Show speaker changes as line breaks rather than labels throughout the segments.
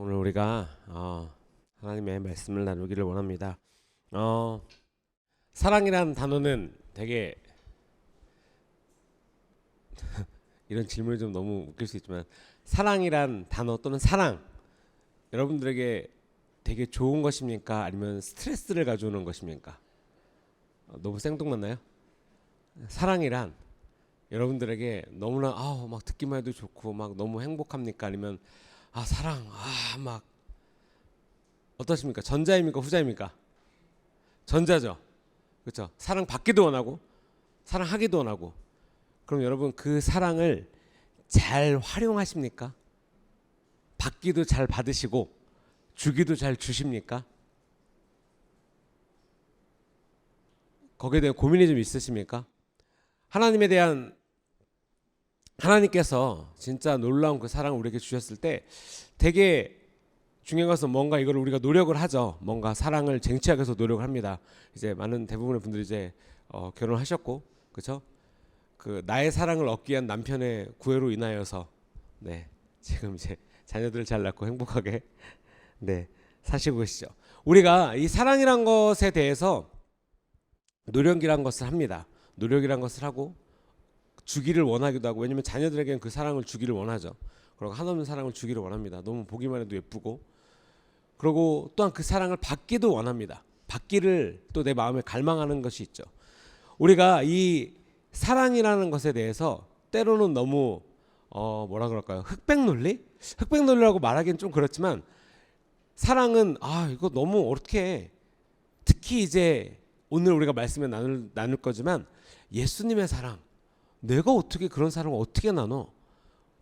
오늘 우리가 하나님의 말씀을 나누기를 원합니다. 사랑이라는 단어는 되게 이런 질문이 좀 너무 웃길 수 있지만, 사랑이란 단어 또는 사랑, 여러분들에게 되게 좋은 것입니까? 아니면 스트레스를 가져오는 것입니까? 너무 생뚱맞나요? 사랑이란 여러분들에게 너무나 막 듣기만 해도 좋고 막 너무 행복합니까? 아니면 사랑 막 어떠십니까? 전자입니까? 후자입니까? 전자죠. 그렇죠? 사랑 받기도 원하고 사랑하기도 원하고. 그럼 여러분, 그 사랑을 잘 활용하십니까? 받기도 잘 받으시고 주기도 잘 주십니까? 거기에 대한 고민이 좀 있으십니까? 하나님께서 진짜 놀라운 그 사랑을 우리에게 주셨을 때 되게 중요한 것은 뭔가 이걸 우리가 노력을 하죠. 뭔가 사랑을 쟁취하기 위해서 노력을 합니다. 이제 많은 대부분의 분들이 이제 결혼하셨고, 그렇죠? 그 나의 사랑을 얻기 위한 남편의 구애로 인하여서 지금 이제 자녀들을 잘 낳고 행복하게 사시고 계시죠. 우리가 이 사랑이란 것에 대해서 노력이란 것을 합니다. 노력이란 것을 하고 주기를 원하기도 하고, 왜냐면 자녀들에게는 그 사랑을 주기를 원하죠. 그리고 한없는 사랑을 주기를 원합니다. 너무 보기만 해도 예쁘고. 그리고 또한 그 사랑을 받기도 원합니다. 받기를 또 내 마음에 갈망하는 것이 있죠. 우리가 이 사랑이라는 것에 대해서 때로는 너무 뭐라 그럴까요? 흑백논리? 흑백논리라고 말하기는 좀 그렇지만, 사랑은 이거 너무 어떻게, 특히 이제 오늘 우리가 말씀을 나눌 거지만, 예수님의 사랑, 내가 어떻게 그런 사랑을 어떻게 나눠?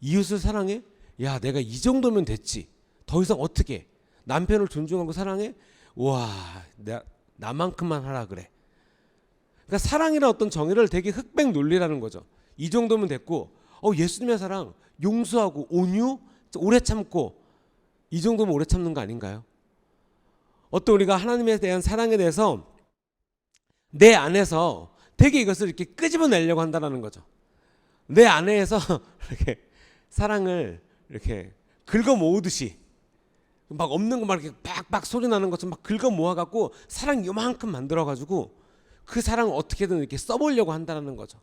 이웃을 사랑해? 야, 내가 이 정도면 됐지. 더 이상 어떻게? 남편을 존중하고 사랑해? 와, 나만큼만 하라 그래. 그러니까 사랑이라는 어떤 정의를 되게 흑백 논리라는 거죠. 이 정도면 됐고, 예수님의 사랑, 용서하고 온유, 오래 참고, 이 정도면 오래 참는 거 아닌가요? 어떤 우리가 하나님에 대한 사랑에 대해서 내 안에서 되게 이것을 이렇게 끄집어내려고 한다는 거죠. 내 안에서 이렇게 사랑을 이렇게 긁어 모으듯이, 막 없는 거 막 이렇게 빡빡 소리 나는 것처럼 막 긁어 모아갖고 사랑 요만큼 만들어가지고 그 사랑을 어떻게든 이렇게 써보려고 한다는 거죠.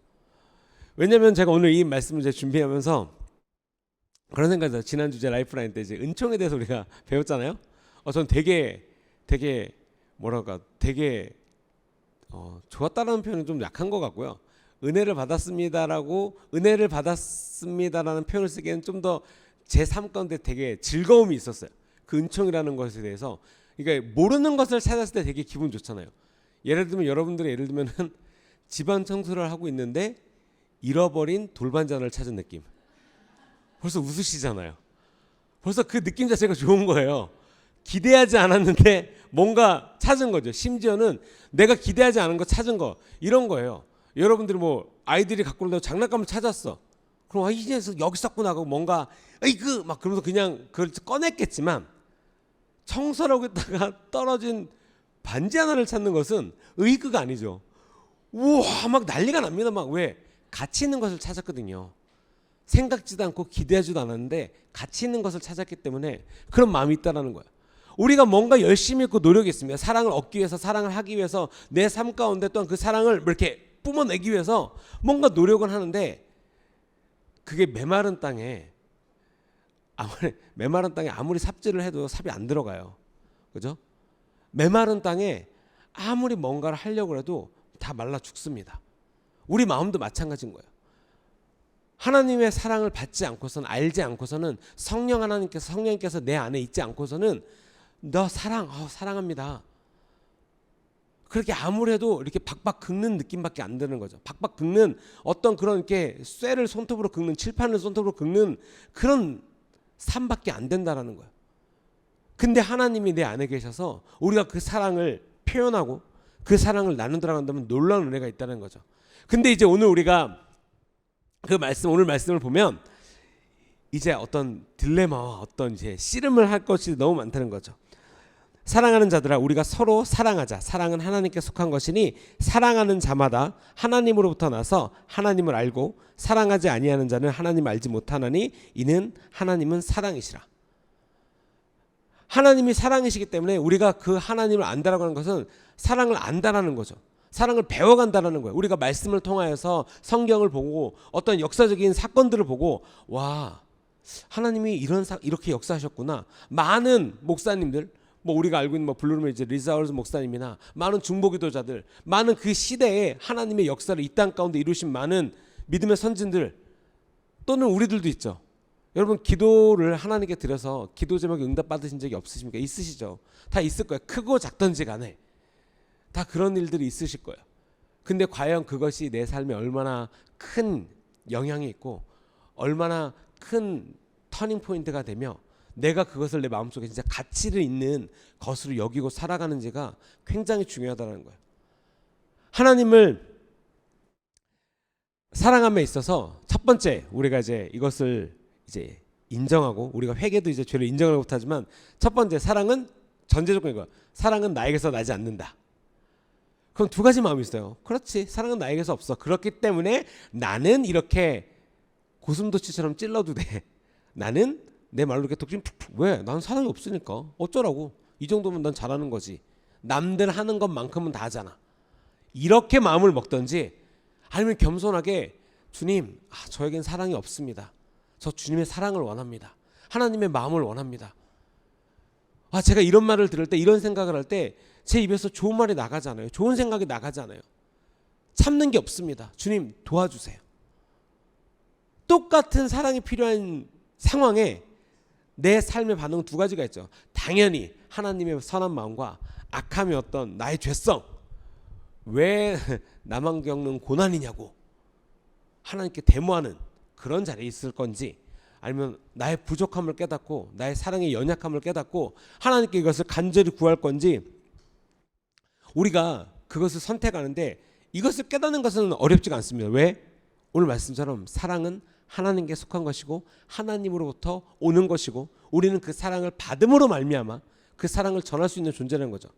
왜냐면 제가 오늘 이 말씀을 이제 준비하면서 그런 생각이 들어요. 지난주 제 라이프라인 때 이제 은총에 대해서 우리가 배웠잖아요. 전 되게 뭐랄까, 되게 좋았다라는 표현은 좀 약한 것 같고요. 은혜를 받았습니다라는 표현을 쓰기에는 좀 더 제 삶 가운데 되게 즐거움이 있었어요. 그 은총이라는 것에 대해서. 그러니까 모르는 것을 찾았을 때 되게 기분 좋잖아요. 예를 들면 여러분들이 집안 청소를 하고 있는데 잃어버린 돌반찬을 찾은 느낌. 벌써 웃으시잖아요. 벌써 그 느낌 자체가 좋은 거예요. 기대하지 않았는데 뭔가 찾은 거죠. 심지어는 내가 기대하지 않은 거 찾은 거, 이런 거예요. 여러분들이 뭐 아이들이 갖고 온다고 장난감을 찾았어. 그럼 이 녀석 여기 있었구나 하고 뭔가 막 그러면서 그냥 그걸 꺼냈겠지만, 청소를 하고 있다가 떨어진 반지 하나를 찾는 것은 의그가 아니죠. 우와, 막 난리가 납니다. 막 왜? 가치 있는 것을 찾았거든요. 생각지도 않고 기대하지도 않았는데 가치 있는 것을 찾았기 때문에 그런 마음이 있다라는 거예요. 우리가 뭔가 열심히 했고 노력했습니다. 사랑을 얻기 위해서, 사랑을 하기 위해서, 내 삶 가운데 또한 그 사랑을 이렇게 뿜어내기 위해서 뭔가 노력을 하는데, 그게 메마른 땅에 아무리 삽질을 해도 삽이 안 들어가요. 그죠? 메마른 땅에 아무리 뭔가를 하려고 해도 다 말라 죽습니다. 우리 마음도 마찬가지인 거예요. 하나님의 사랑을 받지 않고서는, 알지 않고서는, 성령님께서 내 안에 있지 않고서는 너 사랑합니다. 그렇게 아무래도 이렇게 박박 긁는 느낌밖에 안 드는 거죠. 박박 긁는 어떤 그런 이렇게 쇠를 손톱으로 긁는, 칠판을 손톱으로 긁는 그런 삶밖에 안 된다라는 거예요. 근데 하나님이 내 안에 계셔서 우리가 그 사랑을 표현하고 그 사랑을 나누도록 한다면 놀라운 은혜가 있다는 거죠. 근데 이제 오늘 우리가 오늘 말씀을 보면 이제 어떤 딜레마와 어떤 이제 씨름을 할 것이 너무 많다는 거죠. 사랑하는 자들아, 우리가 서로 사랑하자. 사랑은 하나님께 속한 것이니 사랑하는 자마다 하나님으로부터 나서 하나님을 알고, 사랑하지 아니하는 자는 하나님을 알지 못하나니 이는 하나님은 사랑이시라. 하나님이 사랑이시기 때문에 우리가 그 하나님을 안다라고 하는 것은 사랑을 안다라는 거죠. 사랑을 배워간다라는 거예요. 우리가 말씀을 통하여서 성경을 보고 어떤 역사적인 사건들을 보고 와, 하나님이 이렇게 역사하셨구나. 많은 목사님들, 뭐 우리가 알고 있는 뭐 블루룸의 이제 리사울즈 목사님이나 많은 중보기도자들, 많은 그 시대에 하나님의 역사를 이 땅 가운데 이루신 많은 믿음의 선진들 또는 우리들도 있죠. 여러분 기도를 하나님께 드려서 기도 제목에 응답 받으신 적이 없으십니까? 있으시죠. 다 있을 거예요. 크고 작든지 간에 다 그런 일들이 있으실 거예요. 근데 과연 그것이 내 삶에 얼마나 큰 영향이 있고 얼마나 큰 터닝 포인트가 되며 내가 그것을 내 마음속에 진짜 가치를 있는 것으로 여기고 살아가는지가 굉장히 중요하다는 거예요. 하나님을 사랑함에 있어서 첫 번째 우리가 이제 이것을 이제 인정하고 우리가 회개도 이제 죄를 인정을 못하지만 첫 번째 사랑은 전제 조건이고 사랑은 나에게서 나지 않는다. 그럼 두 가지 마음이 있어요. 그렇지, 사랑은 나에게서 없어. 그렇기 때문에 나는 이렇게 고슴도치처럼 찔러도 돼. 나는 내 말로 이렇게 독심 푹푹. 왜? 난 사랑이 없으니까. 어쩌라고. 이 정도면 난 잘하는 거지. 남들 하는 것만큼은 다 하잖아. 이렇게 마음을 먹든지 아니면 겸손하게 주님, 저에겐 사랑이 없습니다. 저 주님의 사랑을 원합니다. 하나님의 마음을 원합니다. 제가 이런 말을 들을 때 이런 생각을 할 때 제 입에서 좋은 말이 나가잖아요. 좋은 생각이 나가잖아요. 참는 게 없습니다. 주님 도와주세요. 똑같은 사랑이 필요한 상황에 내 삶의 반응은 두 가지가 있죠. 당연히 하나님의 선한 마음과 악함이 어떤 나의 죄성, 왜 나만 겪는 고난이냐고 하나님께 데모하는 그런 자리에 있을 건지, 아니면 나의 부족함을 깨닫고 나의 사랑의 연약함을 깨닫고 하나님께 이것을 간절히 구할 건지, 우리가 그것을 선택하는데 이것을 깨닫는 것은 어렵지가 않습니다. 왜? 오늘 말씀처럼 사랑은 하나님께 속한 것이고 하나님으로부터 오는 것이고 우리는 그 사랑을 받음으로 말미암아 그 사랑을 전할 수 있는 존재라는 거죠.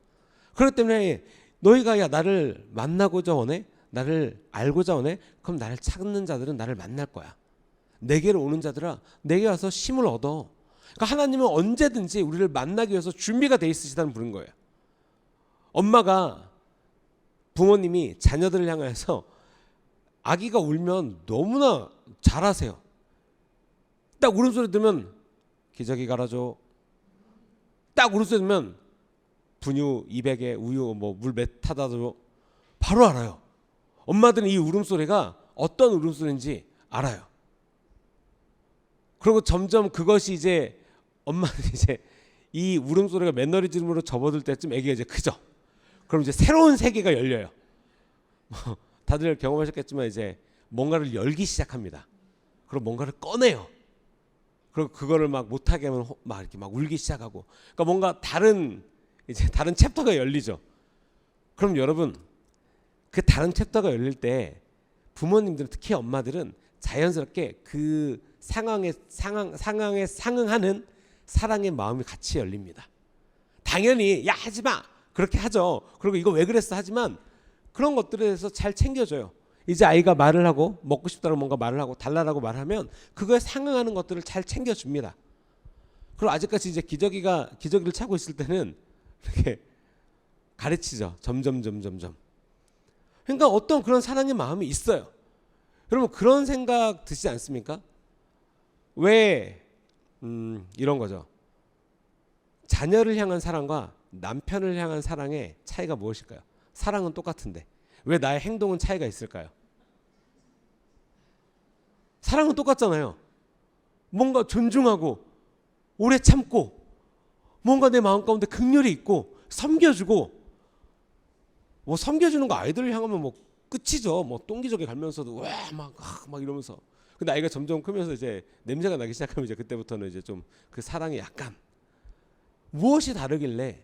그렇기 때문에 너희가 나를 만나고자 원해? 나를 알고자 원해? 그럼 나를 찾는 자들은 나를 만날 거야. 내게로 오는 자들아 내게 와서 힘을 얻어. 그러니까 하나님은 언제든지 우리를 만나기 위해서 준비가 돼 있으시다는 부른 거예요. 엄마가, 부모님이 자녀들을 향해서 아기가 울면 너무나 잘하세요. 딱 울음소리 들으면 기저귀 갈아줘. 딱 울음소리 들으면 분유 200에 우유 물 몇 타다 줘. 바로 알아요. 엄마들은 이 울음소리가 어떤 울음소리인지 알아요. 그리고 점점 그것이 이제 엄마는 이제 이 울음소리가 매너리즘으로 접어들 때쯤 아기가 이제 크죠. 그럼 이제 새로운 세계가 열려요. 다들 경험하셨겠지만 이제 뭔가를 열기 시작합니다. 그리고 뭔가를 꺼내요. 그리고 그거를 막 못하게 하면 막 이렇게 막 울기 시작하고. 그러니까 뭔가 다른 챕터가 열리죠. 그럼 여러분 그 다른 챕터가 열릴 때 부모님들은, 특히 엄마들은 자연스럽게 그 상황에 상응하는 사랑의 마음이 같이 열립니다. 당연히 야 하지 마 그렇게 하죠. 그리고 이거 왜 그랬어 하지만 그런 것들에 대해서 잘 챙겨줘요. 이제 아이가 말을 하고 먹고 싶다고 뭔가 말을 하고 달라라고 말하면 그거에 상응하는 것들을 잘 챙겨줍니다. 그리고 아직까지 이제 기저귀를 차고 있을 때는 이렇게 가르치죠. 점점. 그러니까 어떤 그런 사랑의 마음이 있어요. 여러분 그런 생각 드시지 않습니까? 왜 이런 거죠. 자녀를 향한 사랑과 남편을 향한 사랑의 차이가 무엇일까요? 사랑은 똑같은데 왜 나의 행동은 차이가 있을까요? 사랑은 똑같잖아요. 뭔가 존중하고 오래 참고 뭔가 내 마음 가운데 긍휼이 있고 섬겨주고, 뭐 섬겨주는 거 아이들을 향하면 뭐 끝이죠. 뭐 똥기저귀 갈면서도 막 이러면서. 근데 아이가 점점 크면서 이제 냄새가 나기 시작하면 이제 그때부터는 이제 좀 그 사랑이 약간 무엇이 다르길래,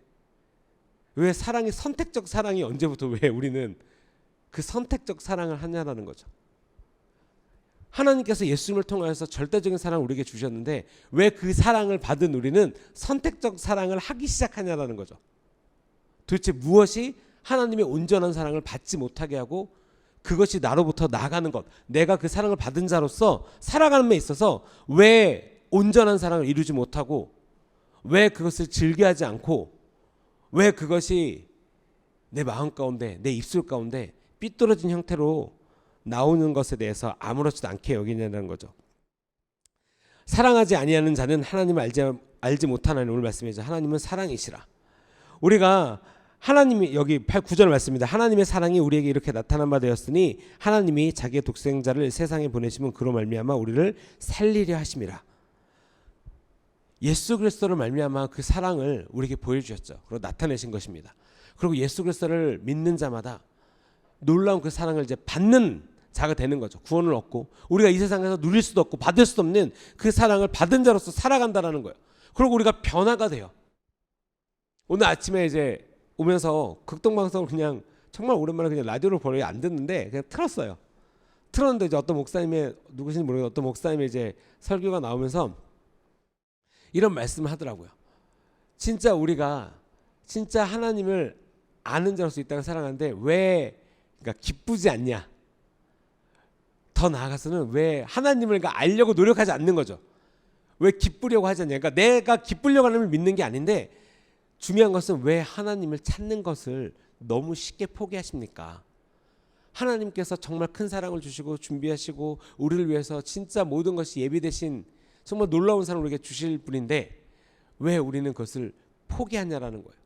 왜 사랑이 선택적 사랑이 언제부터 왜 우리는 그 선택적 사랑을 하냐라는 거죠. 하나님께서 예수님을 통하여서 절대적인 사랑을 우리에게 주셨는데 왜 그 사랑을 받은 우리는 선택적 사랑을 하기 시작하냐라는 거죠. 도대체 무엇이 하나님의 온전한 사랑을 받지 못하게 하고 그것이 나로부터 나가는 것, 내가 그 사랑을 받은 자로서 살아가는 데 있어서 왜 온전한 사랑을 이루지 못하고 왜 그것을 즐겨하지 않고 왜 그것이 내 마음 가운데 내 입술 가운데 삐뚤어진 형태로 나오는 것에 대해서 아무렇지도 않게 여기냐는 거죠. 사랑하지 아니하는 자는 하나님을 알지 못하나니, 오늘 말씀이죠. 하나님은 사랑이시라. 우리가 하나님이 여기 9절 말씀입니다. 하나님의 사랑이 우리에게 이렇게 나타난 바 되었으니 하나님이 자기의 독생자를 세상에 보내시면 그로 말미암아 우리를 살리려 하심이라. 예수 그리스도를 말미암아 그 사랑을 우리에게 보여주셨죠. 그리고 나타내신 것입니다. 그리고 예수 그리스도를 믿는 자마다 놀라운 그 사랑을 이제 받는 자가 되는 거죠. 구원을 얻고 우리가 이 세상에서 누릴 수도 없고 받을 수도 없는 그 사랑을 받은 자로서 살아간다라는 거예요. 그리고 우리가 변화가 돼요. 오늘 아침에 이제 오면서 극동방송을 그냥 정말 오랜만에 그냥 라디오를 거의 안 듣는데 그냥 틀었어요. 틀었는데 이제 어떤 목사님의, 누구신지 모르겠는데 어떤 목사님의 이제 설교가 나오면서 이런 말씀을 하더라고요. 진짜 우리가 진짜 하나님을 아는 자로서 이 땅을 살아가는데 왜 그러니까 기쁘지 않냐? 더 나아가서는 왜 하나님을 알려고 노력하지 않는 거죠. 왜 기쁘려고 하지 않냐? 그러니까 내가 기쁘려고 하는 걸 믿는 게 아닌데 중요한 것은 왜 하나님을 찾는 것을 너무 쉽게 포기하십니까? 하나님께서 정말 큰 사랑을 주시고 준비하시고 우리를 위해서 진짜 모든 것이 예비되신 정말 놀라운 사랑을 우리에게 주실 분인데 왜 우리는 그것을 포기하냐라는 거예요.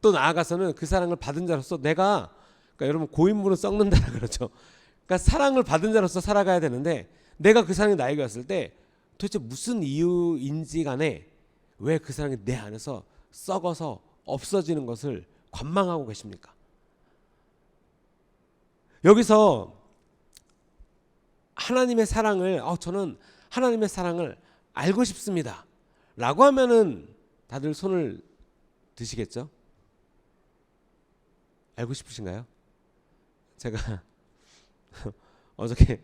또 나아가서는 그 사랑을 받은 자로서 내가, 그러니까 여러분 고인물은 썩는다라 그러죠. 그러니까 사랑을 받은 자로서 살아가야 되는데 내가 그 사랑이 나에게 왔을 때 도대체 무슨 이유인지 간에 왜 그 사랑이 내 안에서 썩어서 없어지는 것을 관망하고 계십니까? 여기서 하나님의 사랑을 저는 하나님의 사랑을 알고 싶습니다 라고 하면은 다들 손을 드시겠죠? 알고 싶으신가요? 제가 어저께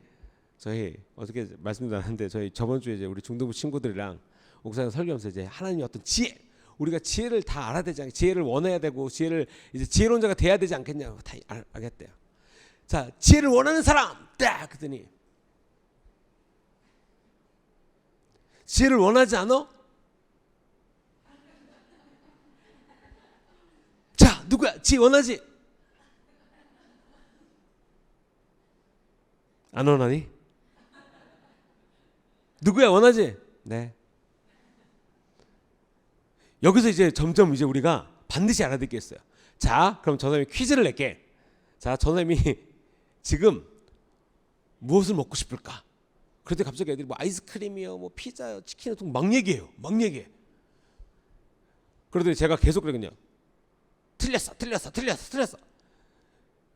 말씀도 나눴는데 저희 저번 주에 이제 우리 중등부 친구들이랑 옥상에 설교하면서 이제 하나님의 어떤 지혜, 우리가 지혜를 다 알아야 되지 않겠냐, 지혜를 원해야 되고 지혜를 이제 지혜론자가 돼야 되지 않겠냐, 다 알겠대요. 자, 지혜를 원하는 사람 딱 그랬더니 지혜를 원하지 않아? 자, 누구야? 지혜 원하지? 안 원하니? 누구야? 원하지? 네. 여기서 이제 점점 이제 우리가 반드시 알아야 될 게 있어요. 자, 그럼 저 사람이 퀴즈를 낼게. 자, 저 사람이 지금 무엇을 먹고 싶을까? 그런데 갑자기 애들이 뭐 아이스크림이요, 뭐 피자요, 치킨이요, 막 얘기해요. 막 얘기해. 그러더니 제가 계속 그러거든요. 틀렸어.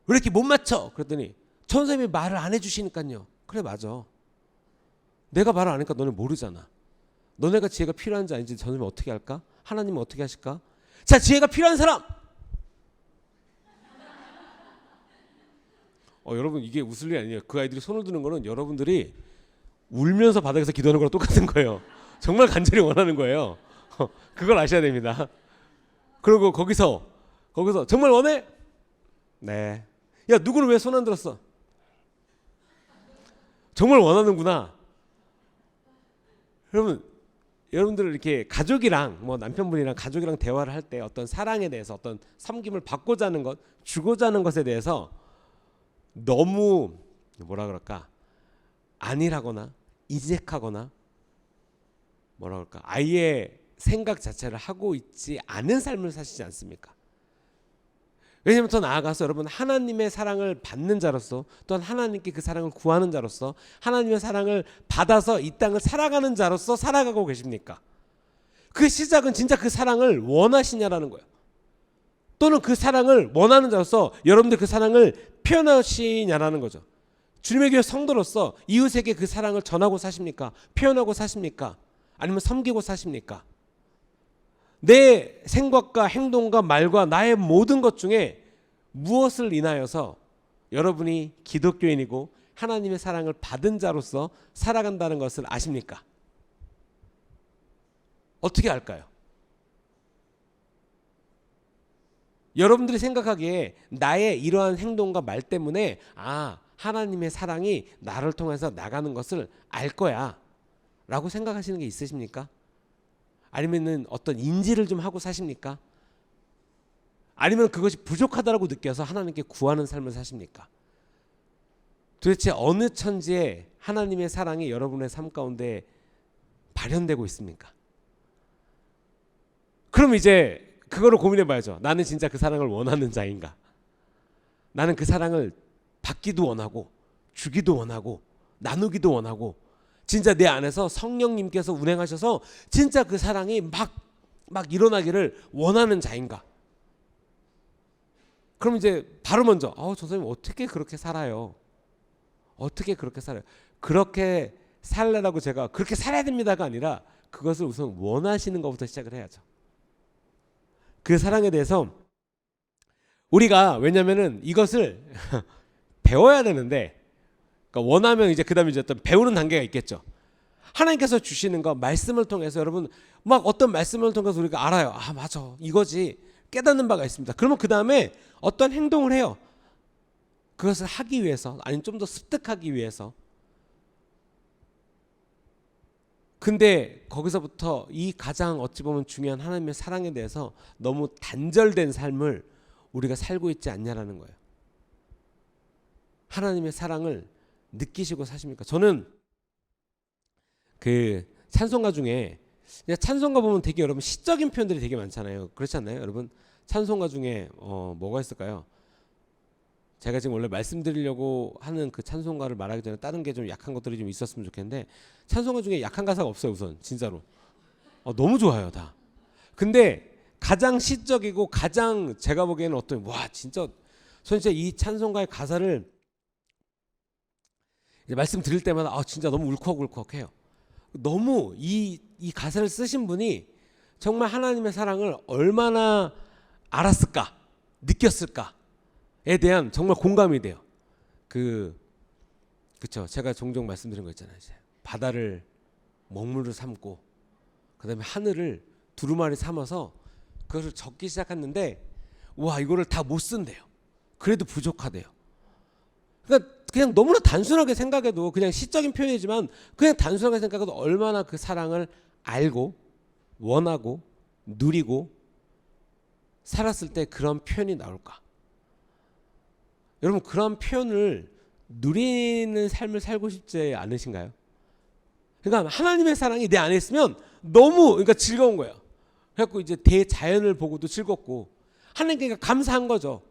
왜 이렇게 못 맞춰? 그랬더니 선생님이 말을 안 해주시니까요. 그래, 맞아. 내가 말을 안 하니까 너네 모르잖아. 너네가 지혜가 필요한지 아닌지 선생님이 어떻게 할까? 하나님은 어떻게 하실까? 자, 지혜가 필요한 사람. 여러분 이게 웃을 일이 아니에요. 그 아이들이 손을 드는 거는 여러분들이 울면서 바닥에서 기도하는 거랑 똑같은 거예요. 정말 간절히 원하는 거예요. 그걸 아셔야 됩니다. 그리고 거기서 정말 원해? 네. 야, 누구는 왜 손 안 들었어? 정말 원하는구나. 여러분들 이렇게 가족이랑 뭐 남편분이랑 가족이랑 대화를 할 때 어떤 사랑에 대해서 어떤 섬김을 받고자 하는 것, 주고자 하는 것에 대해서 너무 뭐라 그럴까? 안일하거나 인색하거나 뭐라 그럴까? 아예 생각 자체를 하고 있지 않은 삶을 사시지 않습니까? 왜냐하면 더 나아가서 여러분 하나님의 사랑을 받는 자로서 또한 하나님께 그 사랑을 구하는 자로서 하나님의 사랑을 받아서 이 땅을 살아가는 자로서 살아가고 계십니까? 그 시작은 진짜 그 사랑을 원하시냐라는 거예요. 또는 그 사랑을 원하는 자로서 여러분들 그 사랑을 표현하시냐라는 거죠. 주님의 교회 성도로서 이웃에게 그 사랑을 전하고 사십니까? 표현하고 사십니까? 아니면 섬기고 사십니까? 내 생각과 행동과 말과 나의 모든 것 중에 무엇을 인하여서 여러분이 기독교인이고 하나님의 사랑을 받은 자로서 살아간다는 것을 아십니까? 어떻게 알까요? 여러분들이 생각하기에 나의 이러한 행동과 말 때문에 하나님의 사랑이 나를 통해서 나가는 것을 알 거야 라고 생각하시는 게 있으십니까? 아니면은 어떤 인지를 좀 하고 사십니까? 아니면 그것이 부족하다고 느껴서 하나님께 구하는 삶을 사십니까? 도대체 어느 천지에 하나님의 사랑이 여러분의 삶 가운데 발현되고 있습니까? 그럼 이제 그거를 고민해 봐야죠. 나는 진짜 그 사랑을 원하는 자인가? 나는 그 사랑을 받기도 원하고 주기도 원하고 나누기도 원하고 진짜 내 안에서 성령님께서 운행하셔서 진짜 그 사랑이 막 일어나기를 원하는 자인가? 그럼 이제 바로 먼저 전사님 어떻게 그렇게 살아요? 어떻게 그렇게 살아요? 그렇게 살라고 제가 그렇게 살아야 됩니다가 아니라 그것을 우선 원하시는 것부터 시작을 해야죠. 그 사랑에 대해서 우리가 왜냐면은 이것을 배워야 되는데 그러니까 원하면 이제 그다음에 이제 어떤 배우는 단계가 있겠죠. 하나님께서 주시는 거 말씀을 통해서 여러분 막 어떤 말씀을 통해서 우리가 알아요. 아 맞아 이거지 깨닫는 바가 있습니다. 그러면 그 다음에 어떤 행동을 해요. 그것을 하기 위해서 아니면 좀 더 습득하기 위해서. 근데 거기서부터 이 가장 어찌 보면 중요한 하나님의 사랑에 대해서 너무 단절된 삶을 우리가 살고 있지 않냐라는 거예요. 하나님의 사랑을 느끼시고 사십니까? 저는 그 찬송가 중에 찬송가 보면 되게 여러분 시적인 표현들이 되게 많잖아요. 그렇지 않나요? 여러분 찬송가 중에 뭐가 있을까요? 제가 지금 원래 말씀드리려고 하는 그 찬송가를 말하기 전에 다른 게 좀 약한 것들이 좀 있었으면 좋겠는데 찬송가 중에 약한 가사가 없어요. 우선 진짜로 너무 좋아요 다. 근데 가장 시적이고 가장 제가 보기에는 어떤 진짜 저는 진짜 이 찬송가의 가사를 이제 말씀 드릴 때마다 진짜 너무 울컥울컥해요. 너무 이 가사를 쓰신 분이 정말 하나님의 사랑을 얼마나 알았을까 느꼈을까에 대한 정말 공감이 돼요. 그쵸 제가 종종 말씀드린 거 있잖아요. 이제 바다를 먹물을 삼고 그다음에 하늘을 두루마리 삼아서 그것을 적기 시작했는데 이거를 다 못 쓴대요. 그래도 부족하대요. 그러니까 그냥 너무나 단순하게 생각해도 그냥 시적인 표현이지만 그냥 단순하게 생각해도 얼마나 그 사랑을 알고 원하고 누리고 살았을 때 그런 표현이 나올까? 여러분 그런 표현을 누리는 삶을 살고 싶지 않으신가요? 그러니까 하나님의 사랑이 내 안에 있으면 너무 그러니까 즐거운 거예요. 그래갖고 이제 대자연을 보고도 즐겁고 하나님께 감사한 거죠.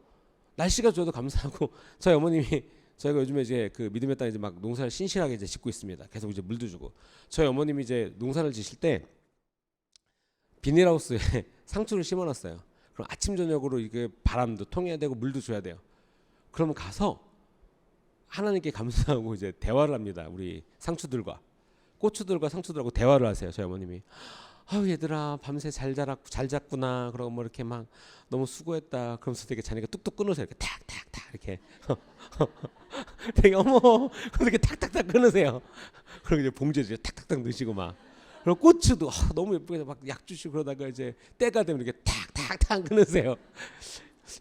날씨가 좋아도 감사하고 저희 어머님이 저희가 요즘에 이제 그 믿음의 땅 이제 막 농사를 신실하게 이제 짓고 있습니다. 계속 이제 물도 주고 저희 어머님이 이제 농사를 지실 때 비닐하우스에 상추를 심어놨어요. 그럼 아침 저녁으로 이게 바람도 통해야 되고 물도 줘야 돼요. 그러면 가서 하나님께 감사하고 이제 대화를 합니다. 우리 상추들과 고추들과 상추들하고 대화를 하세요. 저희 어머님이 얘들아 밤새 잘 잤구나. 그러고 뭐 이렇게 막 너무 수고했다. 그러면서 되게 자네가 뚝뚝 끊으세요. 이렇게 탁탁탁 이렇게 되게 그렇게 탁탁탁 끊으세요. 그리고 이제 봉지에 이제 탁탁탁 넣으시고 막 그리고 고추도 너무 예쁘게 막 약 주시고 그러다가 이제 때가 되면 이렇게 탁탁탁 끊으세요.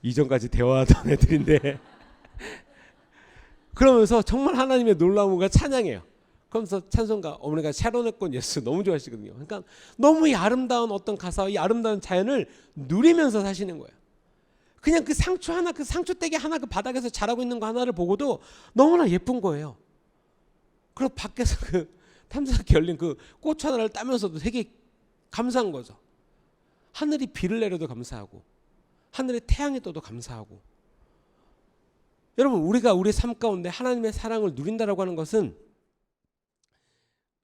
이전까지 대화하던 애들인데 그러면서 정말 하나님의 놀라움과 찬양해요. 그러면서 찬송가 어머니가 샤론의 꽃 예수 너무 좋아하시거든요. 그러니까 너무 이 아름다운 어떤 가사와 이 아름다운 자연을 누리면서 사시는 거예요. 그냥 그 상추 하나 그 상추떼기 하나 그 바닥에서 자라고 있는 거 하나를 보고도 너무나 예쁜 거예요. 그리고 밖에서 그 탐스럽게 열린 그 고추 하나를 따면서도 되게 감사한 거죠. 하늘이 비를 내려도 감사하고 하늘에 태양이 떠도 감사하고 여러분 우리가 우리 삶 가운데 하나님의 사랑을 누린다라고 하는 것은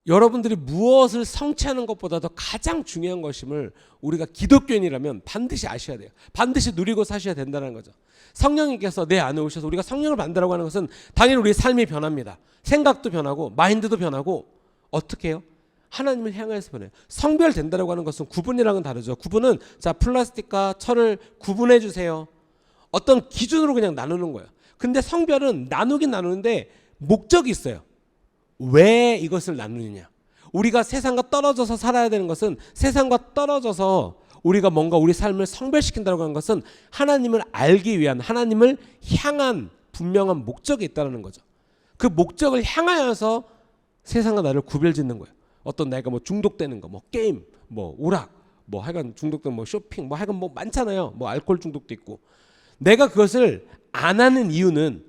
여러분들이 무엇을 성취하는 것보다도 가장 중요한 것임을 우리가 기독교인이라면 반드시 아셔야 돼요. 반드시 누리고 사셔야 된다는 거죠. 성령님께서 내 안에 오셔서 우리가 성령을 받는다고 하는 것은 당연히 우리의 삶이 변합니다. 생각도 변하고 마인드도 변하고 어떻게 해요? 하나님을 향해서 변해요. 성별된다고 하는 것은 구분이랑은 다르죠. 구분은 자 플라스틱과 철을 구분해 주세요. 어떤 기준으로 그냥 나누는 거예요. 근데 성별은 나누긴 나누는데 목적이 있어요. 왜 이것을 나누느냐? 우리가 세상과 떨어져서 살아야 되는 것은 세상과 떨어져서 우리가 뭔가 우리 삶을 성별시킨다고 하는 것은 하나님을 알기 위한 하나님을 향한 분명한 목적이 있다는 거죠. 그 목적을 향하여서 세상과 나를 구별짓는 거예요. 어떤 내가 뭐 중독되는 거, 뭐 게임, 뭐 오락, 뭐 하여간 중독된 뭐 쇼핑, 뭐 하여간 뭐 많잖아요. 뭐 알코올 중독도 있고. 내가 그것을 안 하는 이유는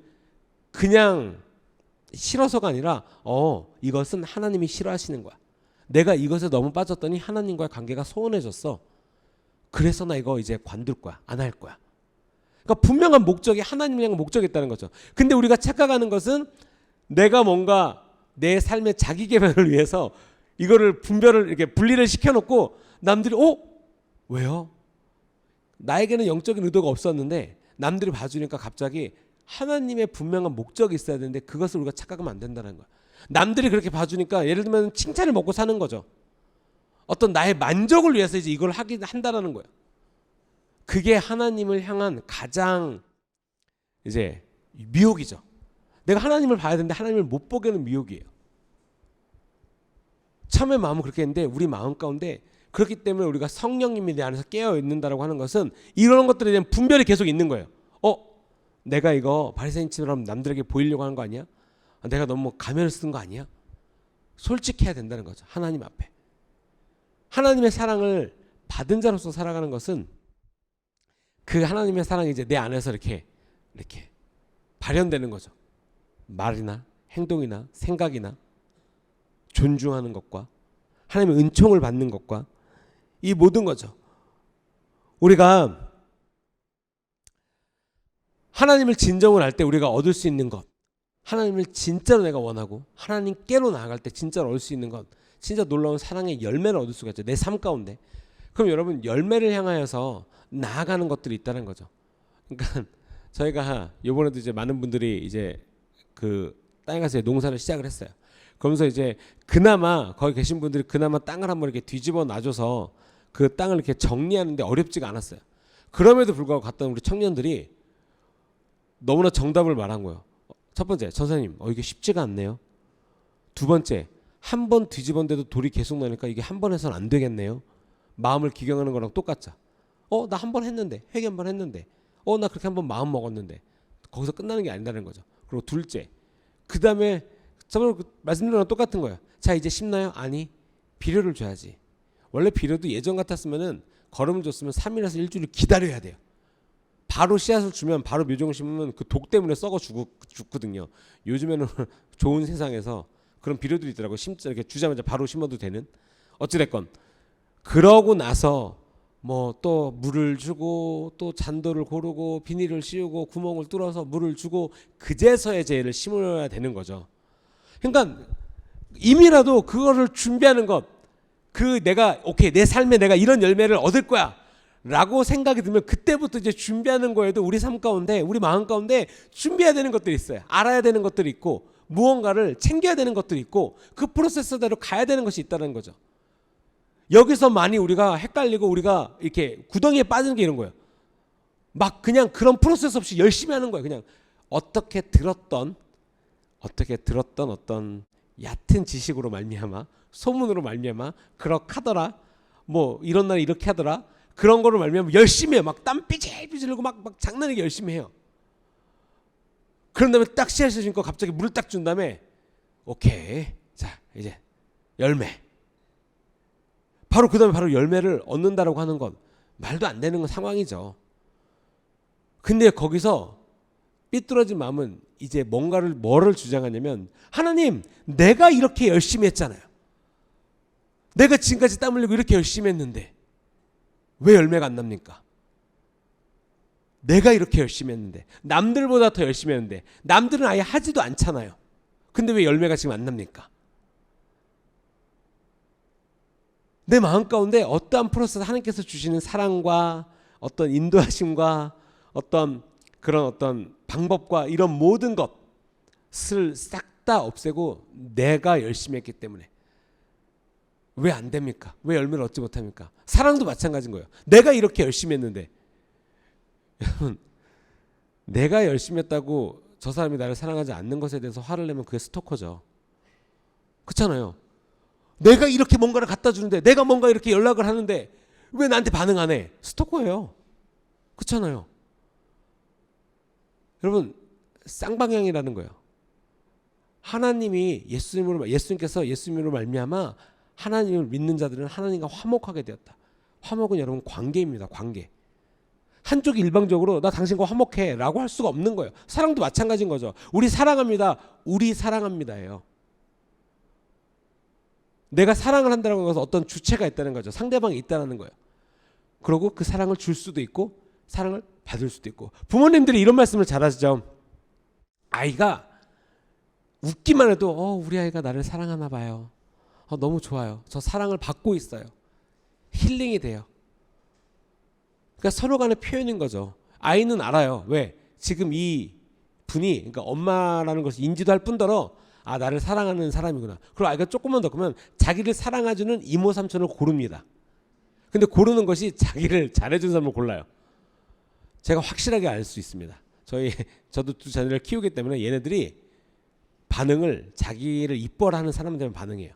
그냥 싫어서가 아니라 이것은 하나님이 싫어하시는 거야. 내가 이것에 너무 빠졌더니 하나님과의 관계가 소원해졌어. 그래서 나 이거 이제 관둘 거야. 안 할 거야. 그러니까 분명한 목적이 하나님을 향한 목적이 있다는 거죠. 근데 우리가 착각하는 것은 내가 뭔가 내 삶의 자기 개발을 위해서 이거를 분별을 이렇게 분리를 시켜놓고 남들이 왜요? 나에게는 영적인 의도가 없었는데 남들이 봐주니까 갑자기 하나님의 분명한 목적이 있어야 되는데 그것을 우리가 착각하면 안 된다는 거야. 남들이 그렇게 봐주니까 예를 들면 칭찬을 먹고 사는 거죠. 어떤 나의 만족을 위해서 이제 이걸 한다라는 거예요. 그게 하나님을 향한 가장 이제 미혹이죠. 내가 하나님을 봐야 되는데 하나님을 못 보게 하는 미혹이에요. 참의 마음은 그렇게 했는데 우리 마음 가운데 그렇기 때문에 우리가 성령님이 내 안에서 깨어 있는다라고 하는 것은 이런 것들에 대한 분별이 계속 있는 거예요. 내가 이거 바리새인처럼 남들에게 보이려고 하는 거 아니야? 내가 너무 가면을 쓴 거 아니야? 솔직해야 된다는 거죠. 하나님 앞에. 하나님의 사랑을 받은 자로서 살아가는 것은 그 하나님의 사랑이 이제 내 안에서 이렇게 발현되는 거죠. 말이나 행동이나 생각이나 존중하는 것과 하나님의 은총을 받는 것과 이 모든 거죠. 우리가 하나님을 진정을 할 때 우리가 얻을 수 있는 것, 하나님을 진짜로 내가 원하고 하나님께로 나아갈 때 진짜로 얻을 수 있는 것, 진짜 놀라운 사랑의 열매를 얻을 수가 있죠. 내 삶 가운데. 그럼 여러분 열매를 향하여서 나아가는 것들이 있다는 거죠. 그러니까 저희가 이번에도 이제 많은 분들이 이제 그 땅에 가서 농사를 시작을 했어요. 그러면서 이제 그나마 거기 계신 분들이 그나마 땅을 한번 이렇게 뒤집어 놔줘서 그 땅을 이렇게 정리하는데 어렵지가 않았어요. 그럼에도 불구하고 갔던 우리 청년들이 너무나 정답을 말한 거예요. 첫 번째, 전사님, 이게 쉽지가 않네요. 두 번째, 한 번 뒤집었는데도 돌이 계속 나니까 이게 한 번 해서는 안 되겠네요. 마음을 기경하는 거랑 똑같죠. 나 한 번 했는데, 회개 한 번 했는데, 나 그렇게 한 번 마음 먹었는데, 거기서 끝나는 게 아니라는 거죠. 그리고 둘째, 그 다음에 저번에 말씀드린 거랑 똑같은 거예요. 자, 이제 심나요? 아니, 비료를 줘야지. 원래 비료도 예전 같았으면은 걸음을 줬으면 3일에서 일주일 기다려야 돼요. 바로 씨앗을 주면 바로 묘종을 심으면 그 독 때문에 썩어 죽거든요. 요즘에는 좋은 세상에서 그런 비료들이 있더라고요. 이렇게 주자마자 바로 심어도 되는. 어찌됐건 그러고 나서 뭐 또 물을 주고 또 잔도를 고르고 비닐을 씌우고 구멍을 뚫어서 물을 주고 그제서야 이제 얘를 심어야 되는 거죠. 그러니까 이미라도 그거를 준비하는 것, 내가 오케이 내 삶에 내가 이런 열매를 얻을 거야 라고 생각이 들면 그때부터 이제 준비하는 거에도 우리 삶 가운데 우리 마음 가운데 준비해야 되는 것들이 있어요. 알아야 되는 것들이 있고 무언가를 챙겨야 되는 것들이 있고 그 프로세스대로 가야 되는 것이 있다는 거죠. 여기서 많이 우리가 헷갈리고 우리가 이렇게 구덩이에 빠지는 게 이런 거예요. 막 그냥 그런 프로세스 없이 열심히 하는 거예요. 그냥 어떻게 들었던 어떤 얕은 지식으로 말미암아 소문으로 말미암아 그렇하더라 뭐 이런 날 이렇게 하더라 그런 거로 말미암아 열심히 해요. 막 땀 삐질삐질 흘리고 막 장난이게 열심히 해요. 그런 다음에 딱 씨앗을 심고 갑자기 물을 딱 준 다음에 오케이 자 이제 열매 바로 그 다음에 바로 열매를 얻는다라고 하는 건 말도 안 되는 상황이죠. 근데 거기서 삐뚤어진 마음은 이제 뭐를 주장하냐면 하나님 내가 이렇게 열심히 했잖아요. 내가 지금까지 땀 흘리고 이렇게 열심히 했는데 왜 열매가 안 납니까? 내가 이렇게 열심히 했는데 남들보다 더 열심히 했는데 남들은 아예 하지도 않잖아요. 근데 왜 열매가 지금 안 납니까? 내 마음 가운데 어떠한 프로세스 하나님께서 주시는 사랑과 어떤 인도하심과 어떤 그런 어떤 방법과 이런 모든 것을 싹 다 없애고 내가 열심히 했기 때문에 왜 안 됩니까? 왜 열매를 얻지 못합니까? 사랑도 마찬가지인 거예요. 내가 이렇게 열심히 했는데 여러분 내가 열심히 했다고 저 사람이 나를 사랑하지 않는 것에 대해서 화를 내면 그게 스토커죠. 그렇잖아요. 내가 이렇게 뭔가를 갖다 주는데 내가 뭔가 이렇게 연락을 하는데 왜 나한테 반응 안 해? 스토커예요. 그렇잖아요. 여러분 쌍방향이라는 거예요. 하나님이 예수님께서 예수님으로 말미암아 하나님을 믿는 자들은 하나님과 화목하게 되었다. 화목은 여러분 관계입니다. 관계. 한쪽이 일방적으로 나 당신과 화목해 라고 할 수가 없는 거예요. 사랑도 마찬가지인 거죠. 우리 사랑합니다. 우리 사랑합니다예요. 내가 사랑을 한다는 것은 어떤 주체가 있다는 거죠. 상대방이 있다는 거예요. 그리고 그 사랑을 줄 수도 있고 사랑을 받을 수도 있고. 부모님들이 이런 말씀을 잘 하시죠. 아이가 웃기만 해도 우리 아이가 나를 사랑하나 봐요. 너무 좋아요. 저 사랑을 받고 있어요. 힐링이 돼요. 그러니까 서로 간의 표현인 거죠. 아이는 알아요. 왜? 지금 이 분이 그러니까 엄마라는 것을 인지도 할 뿐더러 나를 사랑하는 사람이구나. 그리고 아이가 조금만 더 크면 자기를 사랑해주는 이모 삼촌을 고릅니다. 근데 고르는 것이 자기를 잘해준 사람을 골라요. 제가 확실하게 알 수 있습니다. 저도 두 자녀를 키우기 때문에 얘네들이 반응을 자기를 이뻐라 하는 사람들은 반응해요.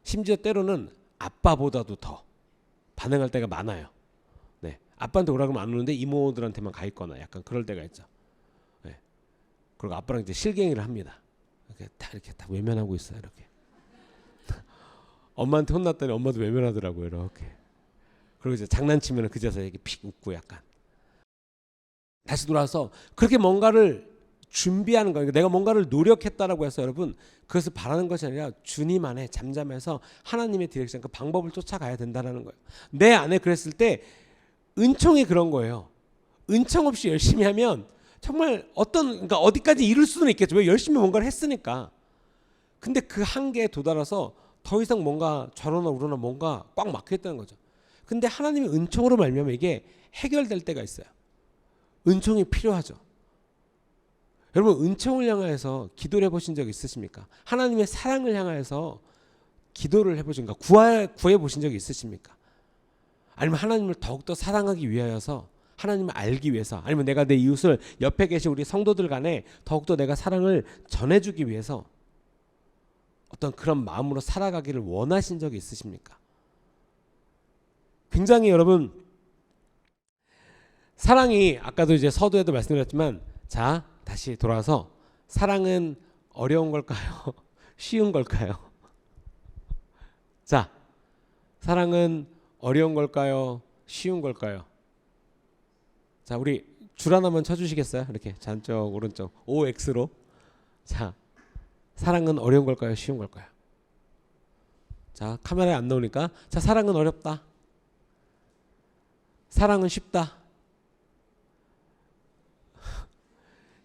심지어 때로는 아빠보다도 더 반응할 때가 많아요. 네. 아빠한테 오라 그러면 안 오는데 이모들한테만 가 있거나 약간 그럴 때가 있죠. 네. 그리고 아빠랑 이제 실갱이를 합니다. 이렇게 다 외면하고 있어요. 이렇게. 엄마한테 혼났더니 엄마도 외면하더라고요. 이렇게. 그리고 이제 장난치면 그제서 이렇게 픽 웃고 약간. 다시 돌아와서 그렇게 뭔가를 준비하는 거예요. 내가 뭔가를 노력했다라고 해서 여러분 그것을 바라는 것이 아니라 주님 안에 잠잠해서 하나님의 디렉션 그 방법을 쫓아가야 된다는 거예요. 내 안에 그랬을 때 은총이 그런 거예요. 은총 없이 열심히 하면 정말 그러니까 어디까지 이룰 수는 있겠죠. 왜 열심히 뭔가를 했으니까. 근데 그 한계에 도달해서 더 이상 뭔가 좌로나 우로나 뭔가 꽉 막혀 있다는 거죠. 근데 하나님의 은총으로 말미암아 이게 해결될 때가 있어요. 은총이 필요하죠. 여러분 은총을 향하여서 기도를 해보신 적 있으십니까? 하나님의 사랑을 향하여서 기도를 해보신가? 구해보신 적이 있으십니까? 아니면 하나님을 더욱더 사랑하기 위하여서 하나님을 알기 위해서 아니면 내가 내 이웃을 옆에 계신 우리 성도들 간에 더욱더 내가 사랑을 전해주기 위해서 어떤 그런 마음으로 살아가기를 원하신 적이 있으십니까? 굉장히 여러분 사랑이 아까도 이제 서두에도 말씀드렸지만 자 다시 돌아와서 사랑은 어려운 걸까요? 쉬운 걸까요? 자 사랑은 어려운 걸까요? 쉬운 걸까요? 자 우리 줄 하나만 쳐주시겠어요? 이렇게 좌쪽 오른쪽 OX로. 자 사랑은 어려운 걸까요? 쉬운 걸까요? 자 카메라에 안 나오니까 자 사랑은 어렵다. 사랑은 쉽다.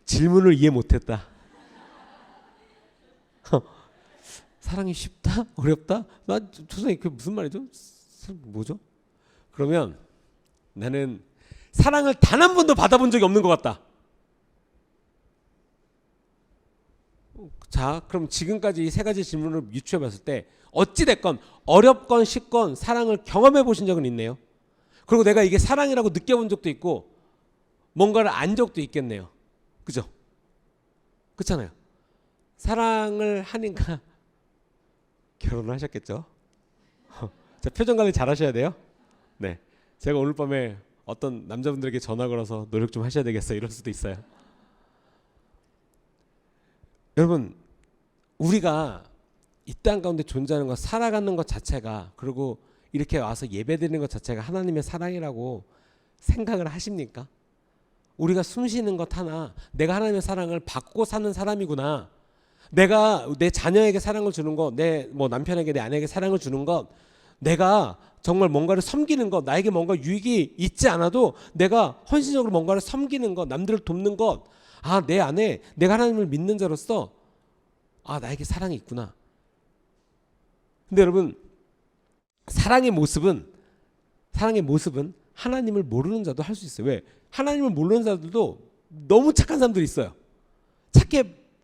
질문을 이해 못했다. 사랑이 쉽다? 어렵다? 나 선생님 그게 무슨 말이죠? 뭐죠? 그러면 나는 사랑을 단 한 번도 받아본 적이 없는 것 같다. 자 그럼 지금까지 이 세 가지 질문을 유추해 봤을 때 어찌 됐건 어렵건 쉽건 사랑을 경험해 보신 적은 있네요. 그리고 내가 이게 사랑이라고 느껴본 적도 있고 뭔가를 안 적도 있겠네요. 그죠? 그렇잖아요. 사랑을 하니까 결혼하셨겠죠? 자, 표정 관리 잘 하셔야 돼요. 네, 제가 오늘 밤에 어떤 남자분들에게 전화 걸어서 노력 좀 하셔야 되겠어요. 이럴 수도 있어요. 여러분 우리가 이 땅 가운데 존재하는 것 살아가는 것 자체가 그리고 이렇게 와서 예배드리는 것 자체가 하나님의 사랑이라고 생각을 하십니까? 우리가 숨쉬는 것 하나 내가 하나님의 사랑을 받고 사는 사람이구나. 내가 내 자녀에게 사랑을 주는 것, 내 남편에게 내 아내에게 사랑을 주는 것, 내가 정말 뭔가를 섬기는 것, 나에게 뭔가 유익이 있지 않아도 내가 헌신적으로 뭔가를 섬기는 것, 남들을 돕는 것, 내 안에 내가 하나님을 믿는 자로서 나에게 사랑이 있구나. 근데 여러분 사랑의 모습은 하나님을 모르는 자도 할 수 있어요. 왜? 하나님을 모르는 자들도 너무 착한 사람들이 있어요.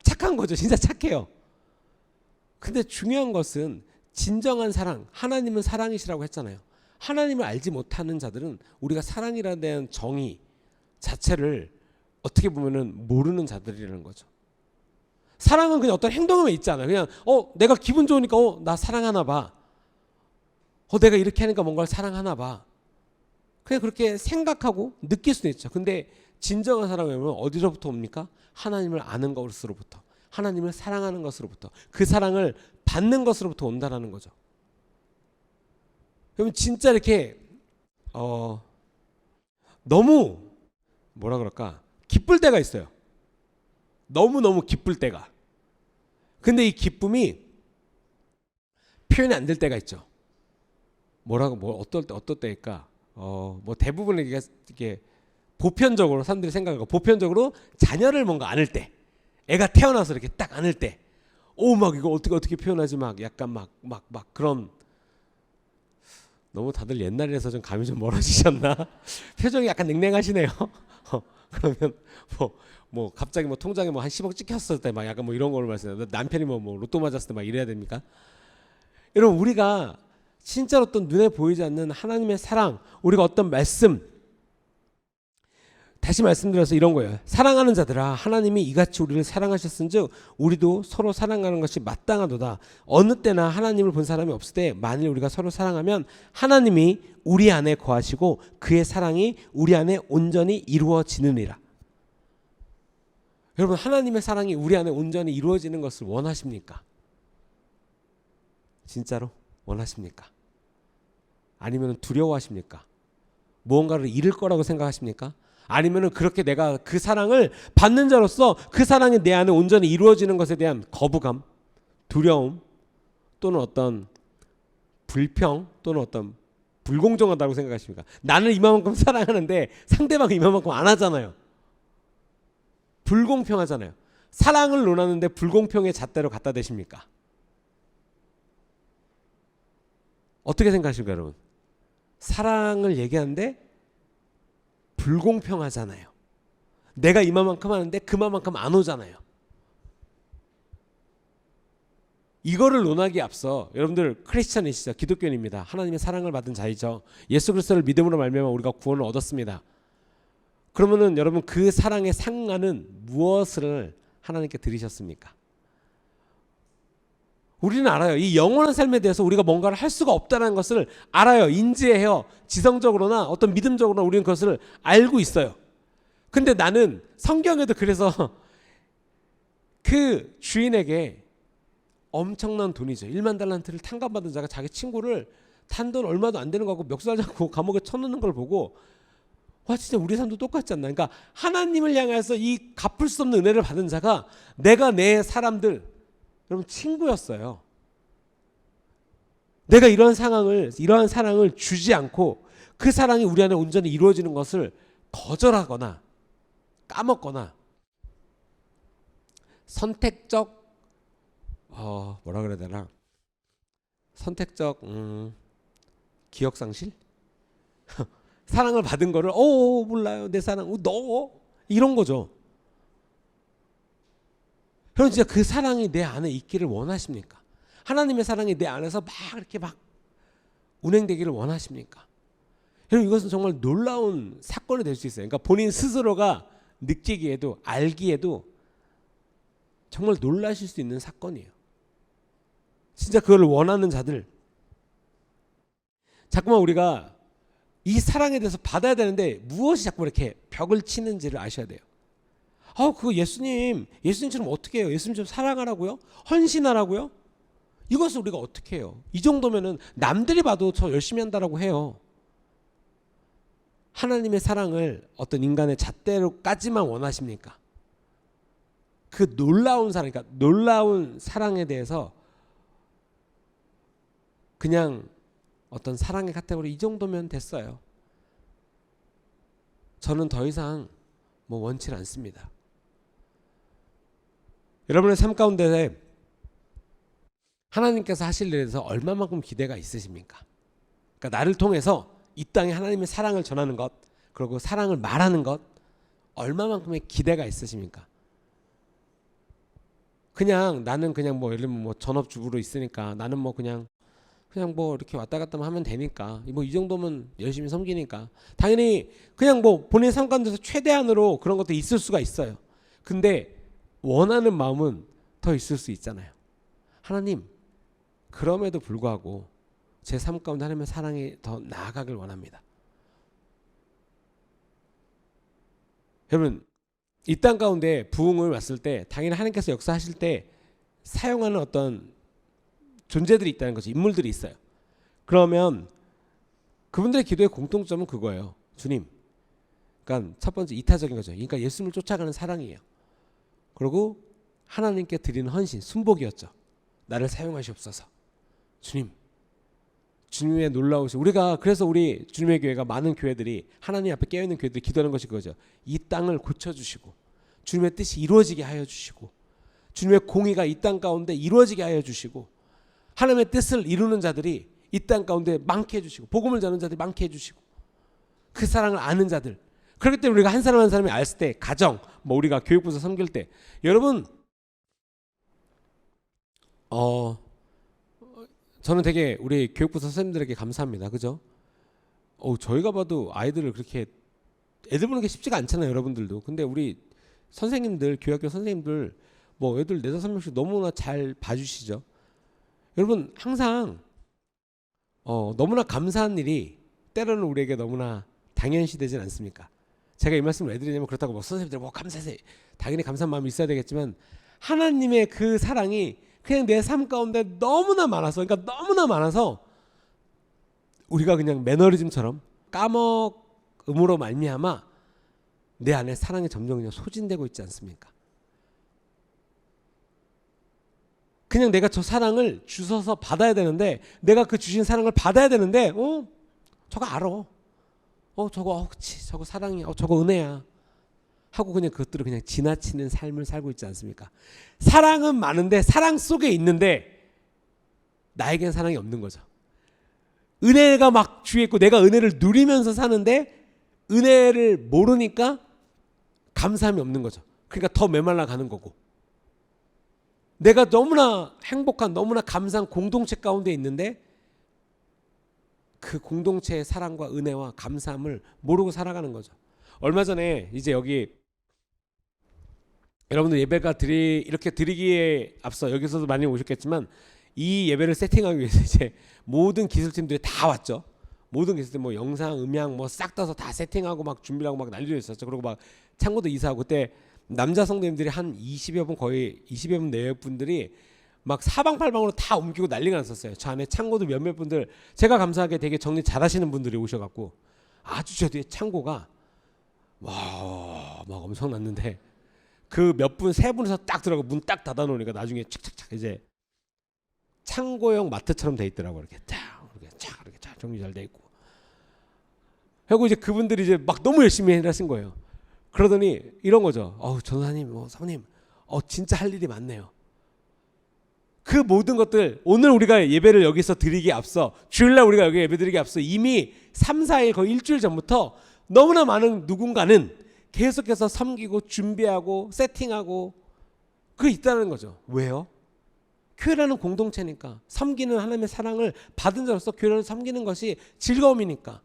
착한 거죠. 진짜 착해요. 근데 중요한 것은 진정한 사랑, 하나님은 사랑이시라고 했잖아요. 하나님을 알지 못하는 자들은 우리가 사랑이라는 대한 정의 자체를 어떻게 보면은 모르는 자들이라는 거죠. 사랑은 그냥 어떤 행동에만 있지 않아요. 그냥 내가 기분 좋으니까 나 사랑하나 봐. 내가 이렇게 하니까 뭔가를 사랑하나 봐. 그냥 그렇게 생각하고 느낄 수도 있죠. 근데 진정한 사랑은 어디로부터 옵니까? 하나님을 아는 것으로부터, 하나님을 사랑하는 것으로부터, 그 사랑을 받는 것으로부터 온다라는 거죠. 그러면 진짜 이렇게 너무 뭐라 그럴까? 기쁠 때가 있어요. 너무너무 기쁠 때가. 근데 이 기쁨이 표현이 안 될 때가 있죠. 어떨 때일까? 뭐 대부분 이게 보편적으로 사람들이 생각하고 보편적으로 자녀를 뭔가 안을 때, 애가 태어나서 이렇게 딱 안을 때, 막 이거 어떻게 표현하지 막 약간 막 그런. 너무 다들 옛날이라서 좀 감이 좀 멀어지셨나? 표정이 약간 냉랭하시네요. 그러면 뭐 갑자기 뭐 통장에 뭐 한 10억 찍혔을 때 막 약간 뭐 이런 걸 말씀해요. 남편이 뭐 로또 맞았을 때 막 이래야 됩니까? 여러분, 우리가 진짜로 어떤 눈에 보이지 않는 하나님의 사랑, 우리가 어떤 말씀, 다시 말씀드려서 이런 거예요. 사랑하는 자들아, 하나님이 이같이 우리를 사랑하셨은즉 우리도 서로 사랑하는 것이 마땅하도다. 어느 때나 하나님을 본 사람이 없을 때 만일 우리가 서로 사랑하면 하나님이 우리 안에 거하시고 그의 사랑이 우리 안에 온전히 이루어지느니라. 여러분, 하나님의 사랑이 우리 안에 온전히 이루어지는 것을 원하십니까? 진짜로 원하십니까? 아니면 두려워하십니까? 무언가를 잃을 거라고 생각하십니까? 아니면 그렇게 내가 그 사랑을 받는 자로서 그 사랑이 내 안에 온전히 이루어지는 것에 대한 거부감, 두려움, 또는 어떤 불평, 또는 어떤 불공정하다고 생각하십니까? 나는 이만큼 사랑하는데 상대방이 이만큼 안 하잖아요. 불공평하잖아요. 사랑을 논하는데 불공평의 잣대로 갖다 대십니까? 어떻게 생각하십니까, 여러분? 사랑을 얘기하는데 불공평하잖아요. 내가 이만큼 하는데 그만큼 안 오잖아요. 이거를 논하기에 앞서 여러분들 크리스찬이시죠? 기독교인입니다. 하나님의 사랑을 받은 자이죠. 예수 그리스도를 믿음으로 말미암아 우리가 구원을 얻었습니다. 그러면은 여러분, 그 사랑에 상하는 무엇을 하나님께 드리셨습니까? 우리는 알아요. 이 영원한 삶에 대해서 우리가 뭔가를 할 수가 없다는 것을 알아요. 인지해요. 지성적으로나 어떤 믿음적으로나 우리는 그것을 알고 있어요. 근데 나는 성경에도 그래서 그 주인에게 엄청난 돈이죠. 1만 달란트를 탕감받은 자가 자기 친구를 탄돈 얼마도 안 되는 거 갖고 멱살 잡고 감옥에 쳐넣는 걸 보고, 와, 진짜 우리 삶도 똑같지 않나. 그러니까 하나님을 향해서 이 갚을 수 없는 은혜를 받은 자가 내가 내 사람들, 여러분, 친구였어요. 내가 이러한 사랑을 주지 않고 그 사랑이 우리 안에 온전히 이루어지는 것을 거절하거나 까먹거나 선택적 뭐라 그래야 되나? 선택적 기억상실? 사랑을 받은 거를 몰라요. 내 사랑 너 이런 거죠. 여러분, 진짜 그 사랑이 내 안에 있기를 원하십니까? 하나님의 사랑이 내 안에서 막 이렇게 막 운행되기를 원하십니까? 여러분, 이것은 정말 놀라운 사건이 될 수 있어요. 그러니까 본인 스스로가 느끼기에도 알기에도 정말 놀라실 수 있는 사건이에요. 진짜 그걸 원하는 자들, 자꾸만 우리가 이 사랑에 대해서 받아야 되는데 무엇이 자꾸 이렇게 벽을 치는지를 아셔야 돼요. 그거 예수님처럼 어떻게 해요? 예수님처럼 사랑하라고요? 헌신하라고요? 이것을 우리가 어떻게 해요? 이 정도면은 남들이 봐도 저 열심히 한다라고 해요. 하나님의 사랑을 어떤 인간의 잣대로까지만 원하십니까? 그 놀라운 사랑, 그러니까 놀라운 사랑에 대해서 그냥 어떤 사랑의 카테고리 이 정도면 됐어요. 저는 더 이상 뭐 원치 않습니다. 여러분의 삶 가운데 하나님께서 하실 일에 대해서 얼마만큼 기대가 있으십니까? 그러니까 나를 통해서 이 땅에 하나님의 사랑을 전하는 것, 그리고 사랑을 말하는 것, 얼마만큼의 기대가 있으십니까? 그냥 나는 그냥 뭐 예를 들면 뭐 전업주부로 있으니까 나는 뭐 그냥 뭐 이렇게 왔다 갔다 하면 되니까 뭐 이 정도면 열심히 섬기니까 당연히 그냥 뭐 본인 삶 가운데서 최대한으로 그런 것도 있을 수가 있어요. 근데 원하는 마음은 더 있을 수 있잖아요. 하나님, 그럼에도 불구하고 제 삶 가운데 하나님의 사랑이 더 나아가길 원합니다. 여러분, 이 땅 가운데 부흥을 왔을 때 당연히 하나님께서 역사하실 때 사용하는 어떤 존재들이 있다는 거죠. 인물들이 있어요. 그러면 그분들의 기도의 공통점은 그거예요. 주님. 그러니까 첫 번째 이타적인 거죠. 그러니까 예수님을 쫓아가는 사랑이에요. 그리고 하나님께 드리는 헌신, 순복이었죠. 나를 사용하시옵소서. 주님. 주님의 놀라우신, 우리가 그래서 우리 주님의 교회가 많은 교회들이 하나님 앞에 깨어있는 교회들이 기도하는 것이 그거죠. 이 땅을 고쳐주시고 주님의 뜻이 이루어지게 하여 주시고 주님의 공의가 이 땅 가운데 이루어지게 하여 주시고 하나님의 뜻을 이루는 자들이 이 땅 가운데 많게 해주시고 복음을 전하는 자들이 많게 해주시고 그 사랑을 아는 자들. 그렇기 때문에 우리가 한 사람 한 사람이 알 때 가정, 뭐 우리가 교육부서 섬길 때 여러분 저는 되게 우리 교육부서 선생님들에게 감사합니다. 그죠? 저희가 봐도 아이들을 그렇게 애들 보는 게 쉽지가 않잖아요. 여러분들도. 근데 우리 선생님들, 교육학교 선생님들 뭐 애들 4-5명씩 너무나 잘 봐주시죠. 여러분 항상 너무나 감사한 일이 때로는 우리에게 너무나 당연시 되진 않습니까? 제가 이 말씀을 왜 드리냐면 그렇다고 뭐 선생님들 뭐 감사해, 당연히 감사한 마음이 있어야 되겠지만 하나님의 그 사랑이 그냥 내 삶 가운데 너무나 많아서, 그러니까 너무나 많아서 우리가 그냥 매너리즘처럼 까먹음으로 말미암아 내 안에 사랑이 점점 그냥 소진되고 있지 않습니까? 그냥 내가 저 사랑을 주셔서 받아야 되는데, 내가 그 주신 사랑을 받아야 되는데 저거 알아, 그치, 저거 사랑이야, 저거 은혜야 하고 그냥 그것들을 그냥 지나치는 삶을 살고 있지 않습니까? 사랑은 많은데 사랑 속에 있는데 나에겐 사랑이 없는 거죠. 은혜가 막 주위에 있고 내가 은혜를 누리면서 사는데 은혜를 모르니까 감사함이 없는 거죠. 그러니까 더 메말라 가는 거고, 내가 너무나 행복한, 너무나 감사한 공동체 가운데 있는데 그 공동체의 사랑과 은혜와 감사함을 모르고 살아가는 거죠. 얼마 전에 이제 여기 여러분들 예배가 이렇게 드리기에 앞서 여기서도 많이 오셨겠지만 이 예배를 세팅하기 위해서 이제 모든 기술팀들이 다 왔죠. 모든 기술팀 뭐 영상, 음향 뭐 싹 다서 다 세팅하고 막 준비를 하고 막 난리도 있었죠. 그리고 막 창고도 이사하고, 그때 남자 성도님들이 한 20여 분, 거의 20여 분 내외 분들이 막 사방팔방으로 다 옮기고 난리가 났었어요. 저 안에 창고도 몇몇 분들, 제가 감사하게 되게 정리 잘하시는 분들이 오셔갖고 아주 저 뒤에 창고가 와 막 엄청 났는데, 그 몇 분, 세 분에서 딱 들어가고 문 딱 닫아놓으니까 나중에 착착착 이제 창고형 마트처럼 돼 있더라고. 이렇게 쫙 정리 잘 돼 있고. 하고 이제 그분들이 이제 막 너무 열심히 하신 거예요. 그러더니 이런 거죠. 전사님, 사모님, 진짜 할 일이 많네요. 그 모든 것들, 오늘 우리가 예배를 여기서 드리기에 앞서, 주일날 우리가 여기 예배 드리기에 앞서 이미 3, 4일, 거의 일주일 전부터 너무나 많은 누군가는 계속해서 섬기고 준비하고 세팅하고 그게 있다는 거죠. 왜요? 교회라는 공동체니까, 섬기는 하나님의 사랑을 받은 자로서 교회를 섬기는 것이 즐거움이니까,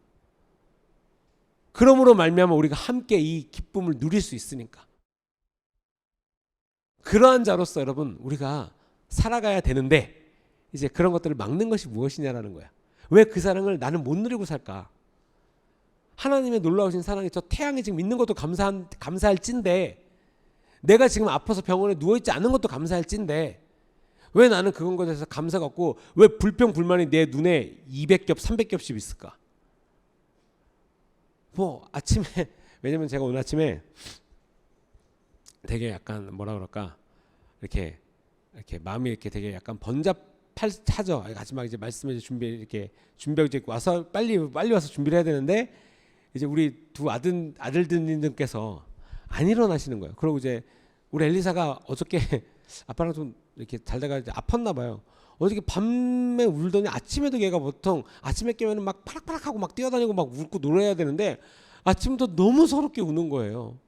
그러므로 말미암아 우리가 함께 이 기쁨을 누릴 수 있으니까, 그러한 자로서 여러분 우리가 살아가야 되는데, 이제 그런 것들을 막는 것이 무엇이냐라는 거야. 왜 그 사랑을 나는 못 누리고 살까? 하나님의 놀라우신 사랑이, 저 태양이 지금 있는 것도 감사할 찐데, 내가 지금 아파서 병원에 누워있지 않은 것도 감사할 찐데, 왜 나는 그건 것에 대해서 감사가 없고 왜 불평불만이 내 눈에 200겹 300겹씩 있을까? 뭐 아침에, 왜냐면 제가 오늘 아침에 되게 약간 뭐라 그럴까, 이렇게 마음이 이렇게 되게 약간 번잡하죠. 마지막 이제 말씀을 이렇게 준비하고 이제 와서 빨리 와서 준비를 해야 되는데, 이제 우리 두 아들들님께서 안 일어나시는 거예요. 그리고 이제 우리 엘리사가 어저께 아빠랑 좀 이렇게 잘다가 이제 아팠나 봐요. 어저께 밤에 울더니 아침에도 걔가 보통 아침에 깨면 막 파락파락하고 막 뛰어다니고 막 웃고 놀아야 되는데 아침부터 너무 서럽게 우는 거예요.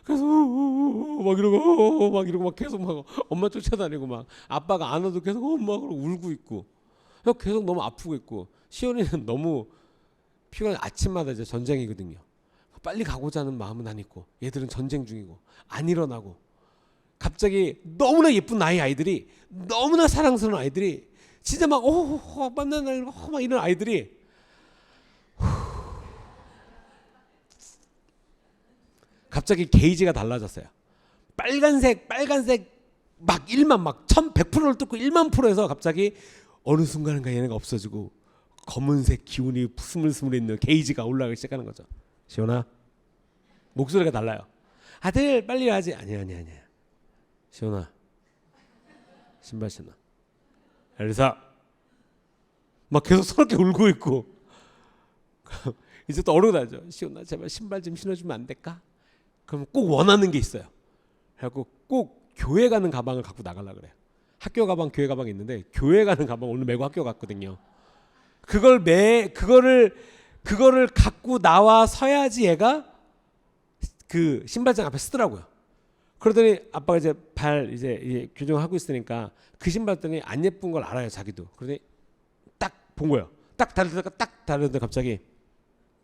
그래서 막 이러고 막 계속 막 엄마 쫓아다니고, 막 아빠가 안 와도 계속 엄마 그러고 울고 있고, 계속 너무 아프고 있고, 시온이는 너무 피곤해. 아침마다 이제 전쟁이거든요. 빨리 가고자 하는 마음은 안 있고, 얘들은 전쟁 중이고 안 일어나고, 갑자기 너무나 예쁜 나의 아이들이, 너무나 사랑스러운 아이들이, 진짜 막 만나는 막 이런 아이들이 갑자기 게이지가 달라졌어요. 빨간색 막 1만 막 1100%를 뚫고 1만 %에서 갑자기 어느 순간인가 얘네가 없어지고 검은색 기운이 스물스물 있는 게이지가 올라가기 시작하는 거죠. 시온아, 목소리가 달라요. 아들 빨리 와야지. 아니야. 시온아, 신발 신어. 엘사 막 계속 서럽게 울고 있고 이제 또 어려고 다죠. 시온아 제발 신발 좀 신어주면 안 될까? 그럼 꼭 원하는 게 있어요. 그래갖고 꼭 교회 가는 가방을 갖고 나가려고 그래요. 학교 가방, 교회 가방이 있는데 교회 가는 가방 오늘 메고 학교 갔거든요. 그거를 갖고 나와 서야지 얘가 그 신발장 앞에 쓰더라고요. 그러더니 아빠가 이제 발 이제 교정하고 있으니까 그 신발들이 안 예쁜 걸 알아요, 자기도. 그러더니 딱 본 거예요. 딱 다르는데 갑자기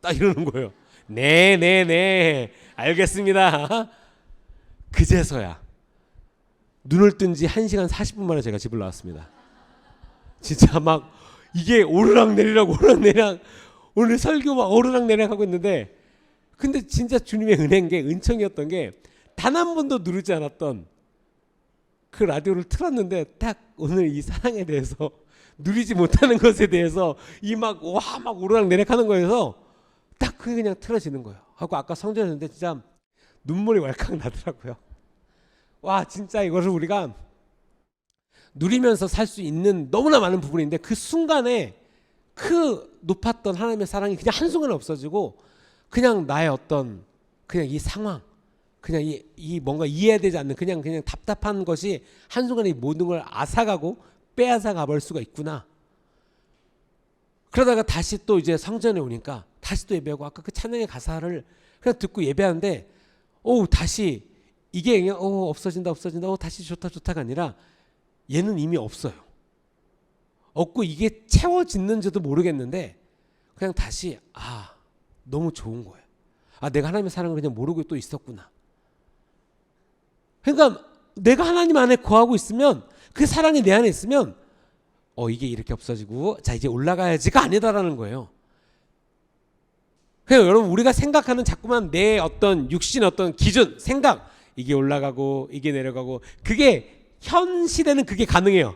딱 이러는 거예요. 네, 알겠습니다. 그제서야 눈을 뜬 지 1시간 40분 만에 제가 집을 나왔습니다. 진짜 막 이게 오르락내리락 오늘 설교 막 오르락내리락 하고 있는데, 근데 진짜 주님의 은혜인 게, 은총이었던 게, 단 한 번도 누르지 않았던 그 라디오를 틀었는데 딱 오늘 이 사랑에 대해서 누리지 못하는 것에 대해서 이 막 오르락내리락 하는 거에서 딱 그게 그냥 틀어지는 거예요. 하고 아까 성전했는데 진짜 눈물이 왈칵 나더라고요. 와, 진짜 이것을 우리가 누리면서 살 수 있는 너무나 많은 부분인데, 그 순간에 그 높았던 하나님의 사랑이 그냥 한순간에 없어지고, 그냥 나의 어떤 그냥 이 상황, 그냥 이 뭔가 이해되지 않는 그냥 답답한 것이 한순간에 이 모든 걸 앗아가고 빼앗아 가볼 수가 있구나. 그러다가 다시 또 이제 성전에 오니까 다시 또 예배하고, 아까 그 찬양의 가사를 그냥 듣고 예배하는데, 다시 이게 그냥 없어진다 다시 좋다가 아니라 얘는 이미 없어요. 없고 이게 채워지는지도 모르겠는데 그냥 다시 너무 좋은 거예요. 내가 하나님의 사랑을 그냥 모르고 또 있었구나. 그러니까 내가 하나님 안에 거하고 있으면, 그 사랑이 내 안에 있으면 이게 이렇게 없어지고 자 이제 올라가야지가 아니다라는 거예요. 그래서 여러분, 우리가 생각하는 자꾸만 내 어떤 육신 어떤 기준, 생각, 이게 올라가고 이게 내려가고, 그게 현 시대는 그게 가능해요.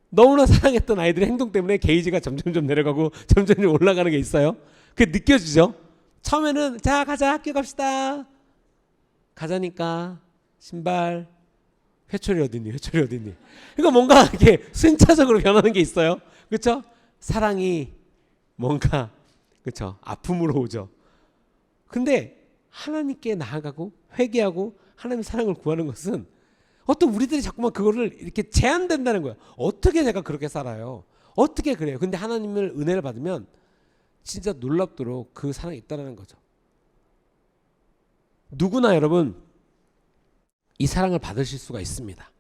너무나 사랑했던 아이들의 행동 때문에 게이지가 점점 내려가고 점점 올라가는 게 있어요. 그게 느껴지죠? 처음에는 자 가자, 학교 갑시다. 가자니까 신발, 회초리 어딨니? 그러니까 뭔가 이렇게 순차적으로 변하는 게 있어요. 그렇죠? 사랑이 뭔가, 그렇죠, 아픔으로 오죠. 근데 하나님께 나아가고 회개하고 하나님의 사랑을 구하는 것은, 어떤 우리들이 자꾸만 그거를 이렇게 제한된다는 거예요. 어떻게 내가 그렇게 살아요? 어떻게 그래요? 근데 하나님을 은혜를 받으면 진짜 놀랍도록 그 사랑이 있다는 거죠. 누구나 여러분 이 사랑을 받으실 수가 있습니다.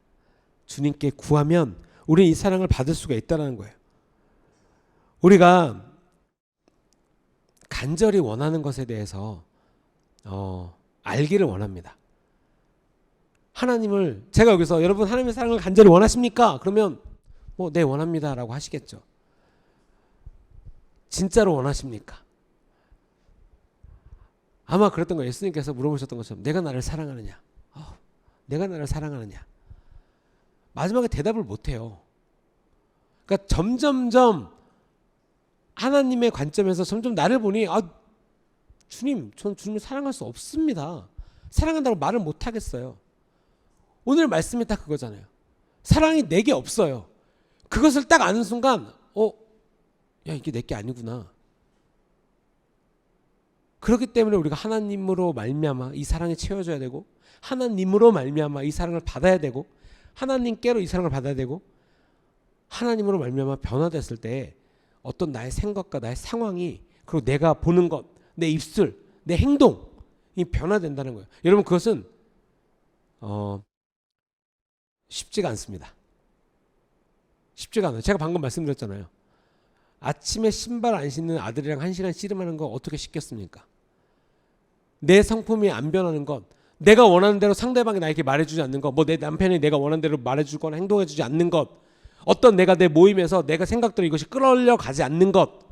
주님께 구하면 우리는 이 사랑을 받을 수가 있다는 거예요. 우리가 간절히 원하는 것에 대해서 알기를 원합니다. 하나님을, 제가 여기서 여러분 하나님의 사랑을 간절히 원하십니까? 그러면 네, 원합니다 라고 하시겠죠. 진짜로 원하십니까? 아마 그랬던 거예요. 예수님께서 물어보셨던 것처럼, 내가 나를 사랑하느냐? 내가 나를 사랑하느냐? 마지막에 대답을 못해요. 그러니까 점점점 하나님의 관점에서 점점 나를 보니, 주님, 전 주님을 사랑할 수 없습니다. 사랑한다고 말을 못하겠어요. 오늘 말씀이 딱 그거잖아요. 사랑이 내게 없어요. 그것을 딱 아는 순간 야, 이게 내게 아니구나. 그렇기 때문에 우리가 하나님으로 말미암아 이 사랑이 채워져야 되고, 하나님으로 말미암아 이 사랑을 받아야 되고, 하나님께로 이 사랑을 받아야 되고, 하나님으로 말미암아 변화됐을 때 어떤 나의 생각과 나의 상황이, 그리고 내가 보는 것, 내 입술, 내 행동이 변화된다는 거예요. 여러분, 그것은 쉽지가 않습니다. 쉽지가 않아요. 제가 방금 말씀드렸잖아요. 아침에 신발 안 신는 아들이랑 1시간 씨름하는 거 어떻게 쉽겠습니까? 내 성품이 안 변하는 것, 내가 원하는 대로 상대방이 나에게 말해주지 않는 것, 내 남편이 내가 원하는 대로 말해주거나 행동해주지 않는 것, 어떤 내가 내 모임에서 내가 생각대로 이것이 끌어올려 가지 않는 것,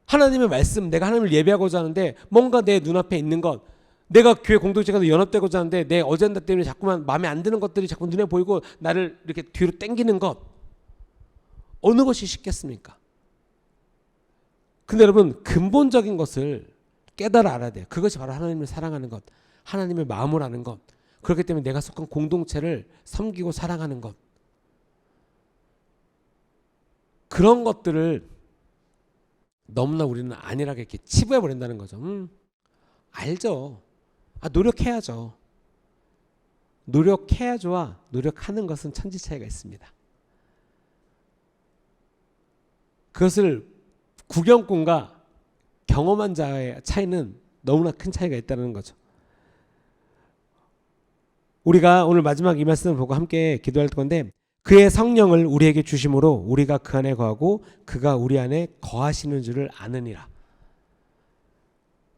하나님의 말씀, 내가 하나님을 예배하고자 하는데 뭔가 내 눈앞에 있는 것, 내가 교회 공동체가 연합되고자 하는데 내 어젠다 때문에 자꾸만 마음에 안 드는 것들이 자꾸 눈에 보이고 나를 이렇게 뒤로 당기는 것, 어느 것이 쉽겠습니까? 근데 여러분 근본적인 것을 깨달아 알아야 돼요. 그것이 바로 하나님을 사랑하는 것, 하나님의 마음을 아는 것. 그렇기 때문에 내가 속한 공동체를 섬기고 사랑하는 것. 그런 것들을 너무나 우리는 안일하게 이렇게 치부해 버린다는 거죠. 알죠. 노력해야죠. 노력해야죠와 노력하는 것은 천지 차이가 있습니다. 그것을 구경꾼과 경험한 자의 차이는 너무나 큰 차이가 있다는 거죠. 우리가 오늘 마지막 이 말씀을 보고 함께 기도할 건데, 그의 성령을 우리에게 주심으로 우리가 그 안에 거하고 그가 우리 안에 거하시는 줄을 아느니라.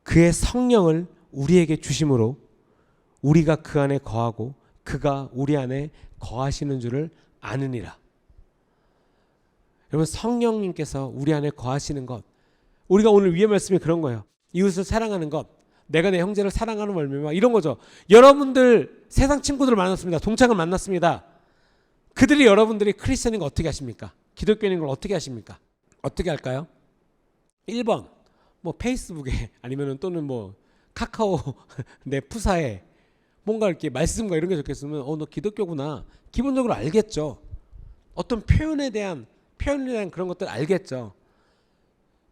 그의 성령을 우리에게 주심으로 우리가 그 안에 거하고 그가 우리 안에 거하시는 줄을 아느니라. 여러분, 성령님께서 우리 안에 거하시는 것, 우리가 오늘 위의 말씀이 그런 거예요. 이웃을 사랑하는 것, 내가 내 형제를 사랑하는 말미암아, 이런 거죠. 여러분들 세상 친구들을 만났습니다. 동창을 만났습니다. 그들이 여러분들이 크리스천인 걸 어떻게 하십니까? 기독교인인 걸 어떻게 하십니까? 어떻게 할까요? 1번 뭐 페이스북에 아니면 또는 뭐 카카오 내 푸사에 뭔가 이렇게 말씀과 이런 게 적혀있으면 너 기독교구나 기본적으로 알겠죠. 어떤 표현에 대한 그런 것들 알겠죠.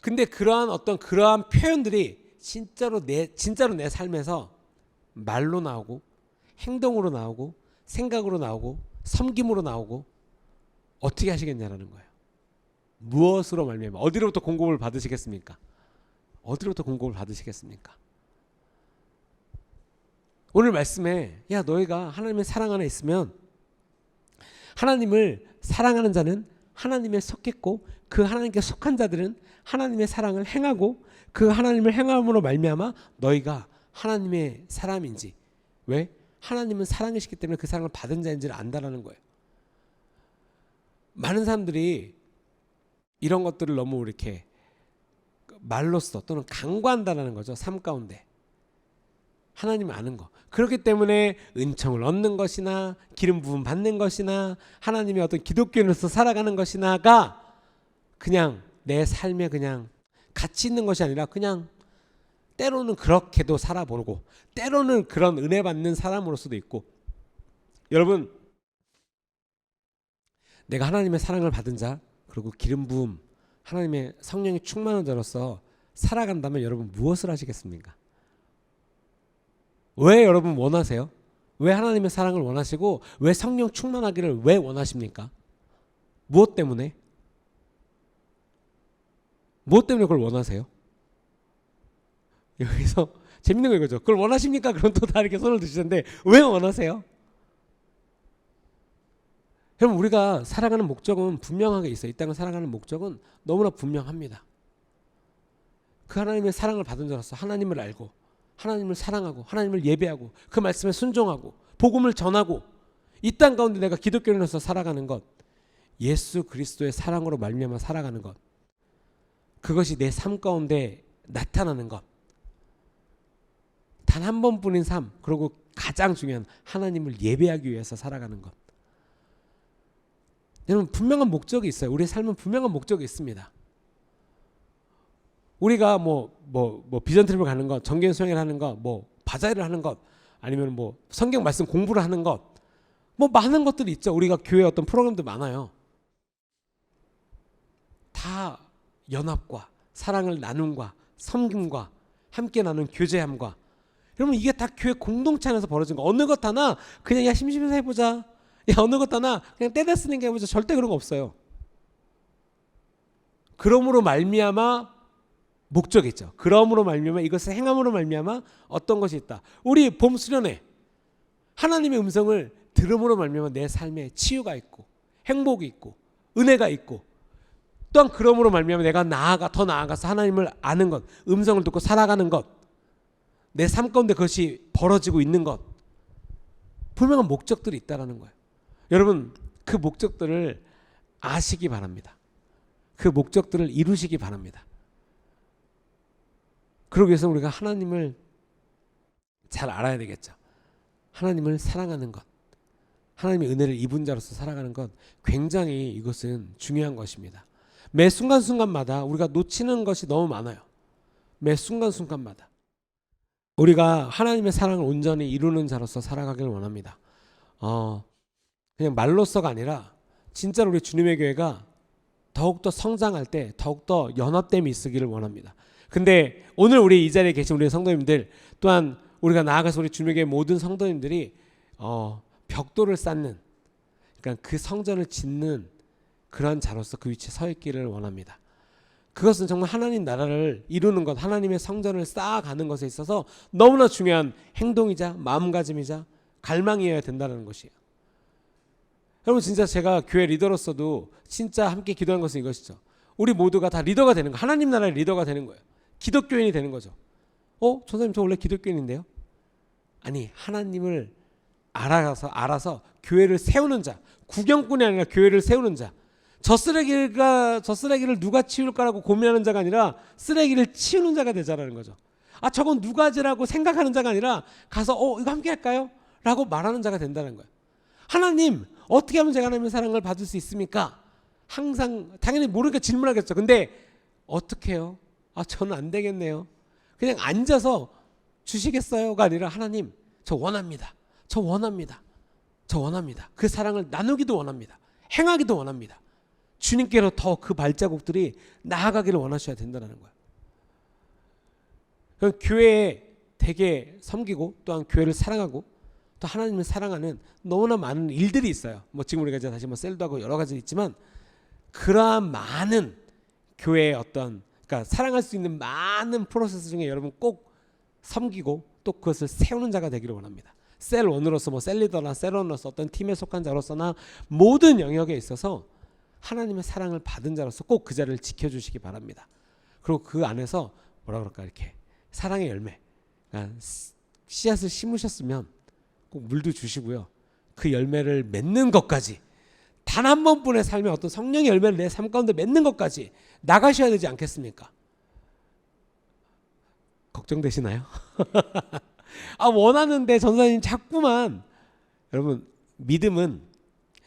근데 그러한 표현들이 진짜로 내 삶에서 말로 나오고 행동으로 나오고 생각으로 나오고 섬김으로 나오고 어떻게 하시겠냐라는 거예요. 무엇으로 말미암아 어디로부터 공급을 받으시겠습니까? 어디로부터 공급을 받으시겠습니까? 오늘 말씀에 야 너희가 하나님의 사랑 안에 있으면 하나님을 사랑하는 자는 하나님에 속했고 그 하나님께 속한 자들은 하나님의 사랑을 행하고 그 하나님을 행함으로 말미암아 너희가 하나님의 사람인지, 왜? 하나님은 사랑이시기 때문에 그 사랑을 받은 자인지를 안다라는 거예요. 많은 사람들이 이런 것들을 너무 이렇게 말로써 또는 강구한다라는 거죠. 삶 가운데 하나님을 아는 거. 그렇기 때문에 은총을 얻는 것이나 기름 부음 받는 것이나 하나님의 어떤 기독교인으로서 살아가는 것이나가 그냥 내 삶에 그냥 가치 있는 것이 아니라 그냥 때로는 그렇게도 살아보고 때로는 그런 은혜 받는 사람으로서도 있고. 여러분, 내가 하나님의 사랑을 받은 자 그리고 기름 부음 하나님의 성령이 충만한 자로서 살아간다면 여러분 무엇을 하시겠습니까? 왜 여러분 원하세요? 왜 하나님의 사랑을 원하시고 왜 성령 충만하기를 왜 원하십니까? 무엇 때문에? 무엇 때문에 그걸 원하세요? 여기서 재밌는 거 이거죠. 그걸 원하십니까? 그럼 또 다 이렇게 손을 드시는데 왜 원하세요? 여러분, 우리가 살아가는 목적은 분명하게 있어요. 이 땅을 살아가는 목적은 너무나 분명합니다. 그 하나님의 사랑을 받은 자로서 하나님을 알고 하나님을 사랑하고 하나님을 예배하고 그 말씀에 순종하고 복음을 전하고 이 땅 가운데 내가 기독교인으로서 살아가는 것, 예수 그리스도의 사랑으로 말미암아 살아가는 것, 그것이 내 삶 가운데 나타나는 것, 단 한 번뿐인 삶, 그리고 가장 중요한 하나님을 예배하기 위해서 살아가는 것. 여러분, 분명한 목적이 있어요. 우리의 삶은 분명한 목적이 있습니다. 우리가 비전 트립을 가는 것, 정기현 수행을 하는 것, 바자회를 하는 것, 아니면 성경 말씀 공부를 하는 것, 많은 것들이 있죠. 우리가 교회 어떤 프로그램도 많아요. 다 연합과 사랑을 나눔과 섬김과 함께 나눈 교제함과, 여러분 이게 다 교회 공동체 안에서 벌어진 거. 어느 것 하나 그냥 야 심심해서 해보자, 야 어느 것 하나 그냥 때다 쓰는 게 해보자, 절대 그런 거 없어요. 그러므로 말미암아 목적이 있죠. 그러므로 말미암아 이것을 행함으로 말미암아 어떤 것이 있다. 우리 봄 수련회 하나님의 음성을 들음으로 말미암아 내 삶에 치유가 있고 행복이 있고 은혜가 있고, 또한 그러므로 말미암아 내가 더 나아가서 하나님을 아는 것, 음성을 듣고 살아가는 것, 내 삶 가운데 그것이 벌어지고 있는 것, 분명한 목적들이 있다라는 거예요. 여러분, 그 목적들을 아시기 바랍니다. 그 목적들을 이루시기 바랍니다. 그러기 위해서 우리가 하나님을 잘 알아야 되겠죠. 하나님을 사랑하는 것, 하나님의 은혜를 입은 자로서 살아가는 것, 굉장히 이것은 중요한 것입니다. 매 순간순간마다 우리가 놓치는 것이 너무 많아요. 매 순간순간마다 우리가 하나님의 사랑을 온전히 이루는 자로서 살아가길 원합니다. 그냥 말로서가 아니라 진짜로 우리 주님의 교회가 더욱더 성장할 때 더욱더 연합됨이 있으기를 원합니다. 근데 오늘 우리 이 자리에 계신 우리 성도님들 또한 우리가 나아가서 우리 주님의 교회 모든 성도님들이 벽돌을 쌓는, 그러니까 그 성전을 짓는 그런 자로서 그 위치에 서 있기를 원합니다. 그것은 정말 하나님 나라를 이루는 것, 하나님의 성전을 쌓아가는 것에 있어서 너무나 중요한 행동이자 마음가짐이자 갈망이어야 된다는 것이에요. 여러분, 진짜 제가 교회 리더로서도 진짜 함께 기도하는 것은 이것이죠. 우리 모두가 다 리더가 되는 거, 하나님 나라의 리더가 되는 거예요. 기독교인이 되는 거죠. 전사님 저 원래 기독교인인데요? 아니, 하나님을 알아서 교회를 세우는 자, 구경꾼이 아니라 교회를 세우는 자. 저 쓰레기를 누가 치울까라고 고민하는 자가 아니라 쓰레기를 치우는 자가 되자라는 거죠. 저건 누가 지라고 생각하는 자가 아니라 가서 이거 함께 할까요? 라고 말하는 자가 된다는 거예요. 하나님, 어떻게 하면 제가 하나님의 사랑을 받을 수 있습니까? 항상 당연히 모르니까 질문하겠죠. 근데 어떻게 해요? 저는 안 되겠네요. 그냥 앉아서 주시겠어요가 아니라 하나님, 저 원합니다. 저 원합니다. 저 원합니다. 그 사랑을 나누기도 원합니다. 행하기도 원합니다. 주님께로 더 그 발자국들이 나아가기를 원하셔야 된다는 거예요. 그럼 교회에 되게 섬기고 또한 교회를 사랑하고 또 하나님을 사랑하는 너무나 많은 일들이 있어요. 지금 우리가 이제 다시 셀도 하고 여러 가지 있지만 그러한 많은 교회의 그러니까 사랑할 수 있는 많은 프로세스 중에 여러분 꼭 섬기고 또 그것을 세우는 자가 되기를 원합니다. 셀원으로서 셀리더나 셀원으로서 어떤 팀에 속한 자로서나 모든 영역에 있어서 하나님의 사랑을 받은 자로서 꼭 그 자리를 지켜주시기 바랍니다. 그리고 그 안에서 이렇게 사랑의 열매, 그러니까 씨앗을 심으셨으면 꼭 물도 주시고요. 그 열매를 맺는 것까지, 단 한 번뿐의 삶에 어떤 성령의 열매를 내 삶 가운데 맺는 것까지 나가셔야 되지 않겠습니까? 걱정되시나요? 원하는데 전사님 자꾸만, 여러분, 믿음은,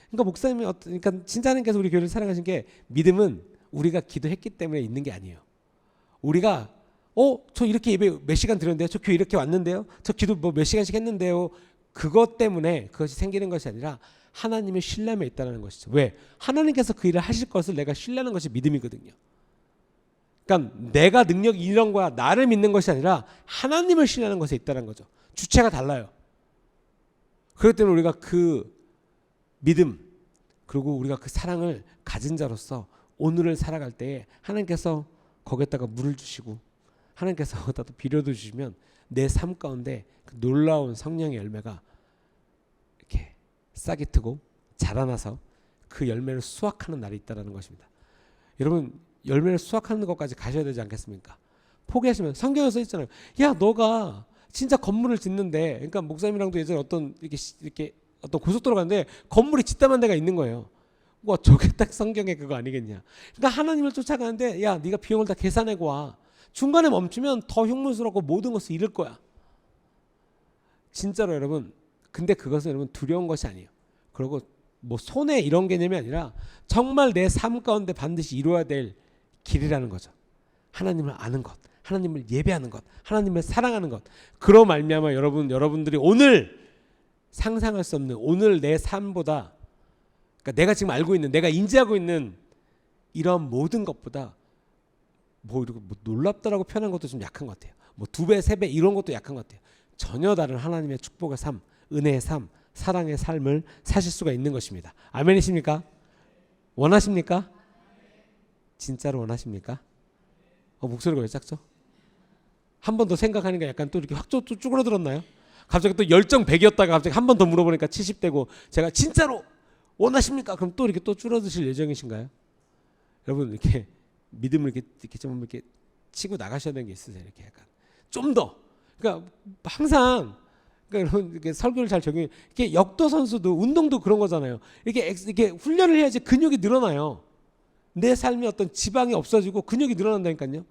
그러니까 목사님이 그러니까 진짜 하나님께서 우리 교회를 사랑하신 게, 믿음은 우리가 기도했기 때문에 있는 게 아니에요. 우리가 저 이렇게 예배 몇 시간 드렸는데요, 저 교회 이렇게 왔는데요, 저 기도 몇 시간씩 했는데요, 그것 때문에 그것이 생기는 것이 아니라 하나님의 신뢰함에 있다는 것이죠. 왜? 하나님께서 그 일을 하실 것을 내가 신뢰하는 것이 믿음이거든요. 그러니까 내가 능력이 이런 거야, 나를 믿는 것이 아니라 하나님을 신뢰하는 것에 있다는 거죠. 주체가 달라요. 그렇기 때문에 우리가 그 믿음, 그리고 우리가 그 사랑을 가진 자로서 오늘을 살아갈 때에 하나님께서 거기에다가 물을 주시고 하나님께서 거기다 또 비료도 주시면 내 삶 가운데 그 놀라운 성령의 열매가 이렇게 싹이 트고 자라나서 그 열매를 수확하는 날이 있다는 것입니다. 여러분, 열매를 수확하는 것까지 가셔야 되지 않겠습니까? 포기하시면, 성경에 써 있잖아요. 야, 너가 진짜 건물을 짓는데, 그러니까 목사님이랑도 예전에 이렇게 어떤 고속도로 갔는데 건물이 짓다만 데가 있는 거예요. 저게 딱 성경의 그거 아니겠냐. 그러니까 하나님을 쫓아가는데, 야, 네가 비용을 다 계산하고 와. 중간에 멈추면 더 흉물스럽고 모든 것을 잃을 거야. 진짜로 여러분. 근데 그것은 여러분 두려운 것이 아니에요. 그리고 손해 이런 개념이 아니라 정말 내 삶 가운데 반드시 이루어야 될 길이라는 거죠. 하나님을 아는 것, 하나님을 예배하는 것, 하나님을 사랑하는 것. 그로 말미암아 여러분들이 오늘 상상할 수 없는, 오늘 내 삶보다, 그러니까 내가 지금 알고 있는, 내가 인지하고 있는 이런 모든 것보다 이렇게 놀랍다라고 표현한 것도 좀 약한 것 같아요. 2배, 3배 이런 것도 약한 것 같아요. 전혀 다른 하나님의 축복의 삶, 은혜의 삶, 사랑의 삶을 사실 수가 있는 것입니다. 아멘이십니까? 원하십니까? 진짜로 원하십니까? 목소리가 왜 작죠? 한 번 더 생각하니까 약간 또 이렇게 확 쭈그러들었나요? 갑자기 또 열정 100이었다가 갑자기 한 번 더 물어보니까 70대고, 제가 진짜로 원하십니까? 그럼 또 이렇게 또 줄어드실 예정이신가요? 여러분, 이렇게 믿음을 이렇게 좀 이렇게 치고 나가셔야 되는 게 있으세요. 이렇게 약간 좀 더. 그러니까 항상, 그러니까 이렇게 설교를 잘 적용. 이렇게 역도 선수도 운동도 그런 거잖아요. 이렇게 훈련을 해야지 근육이 늘어나요. 내 삶에 어떤 지방이 없어지고 근육이 늘어난다니까요.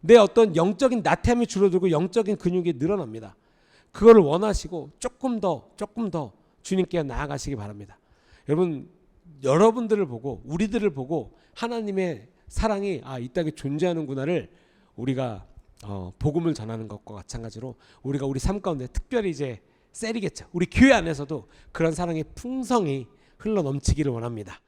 내 어떤 영적인 나태함이 줄어들고 영적인 근육이 늘어납니다. 그거를 원하시고 조금 더 주님께 나아가시기 바랍니다. 여러분, 여러분들을 보고, 우리들을 보고 하나님의 사랑이 이 땅에 존재하는구나를 우리가 복음을 전하는 것과 마찬가지로 우리가 우리 삶 가운데 특별히 이제 셀이겠죠. 우리 교회 안에서도 그런 사랑의 풍성이 흘러 넘치기를 원합니다.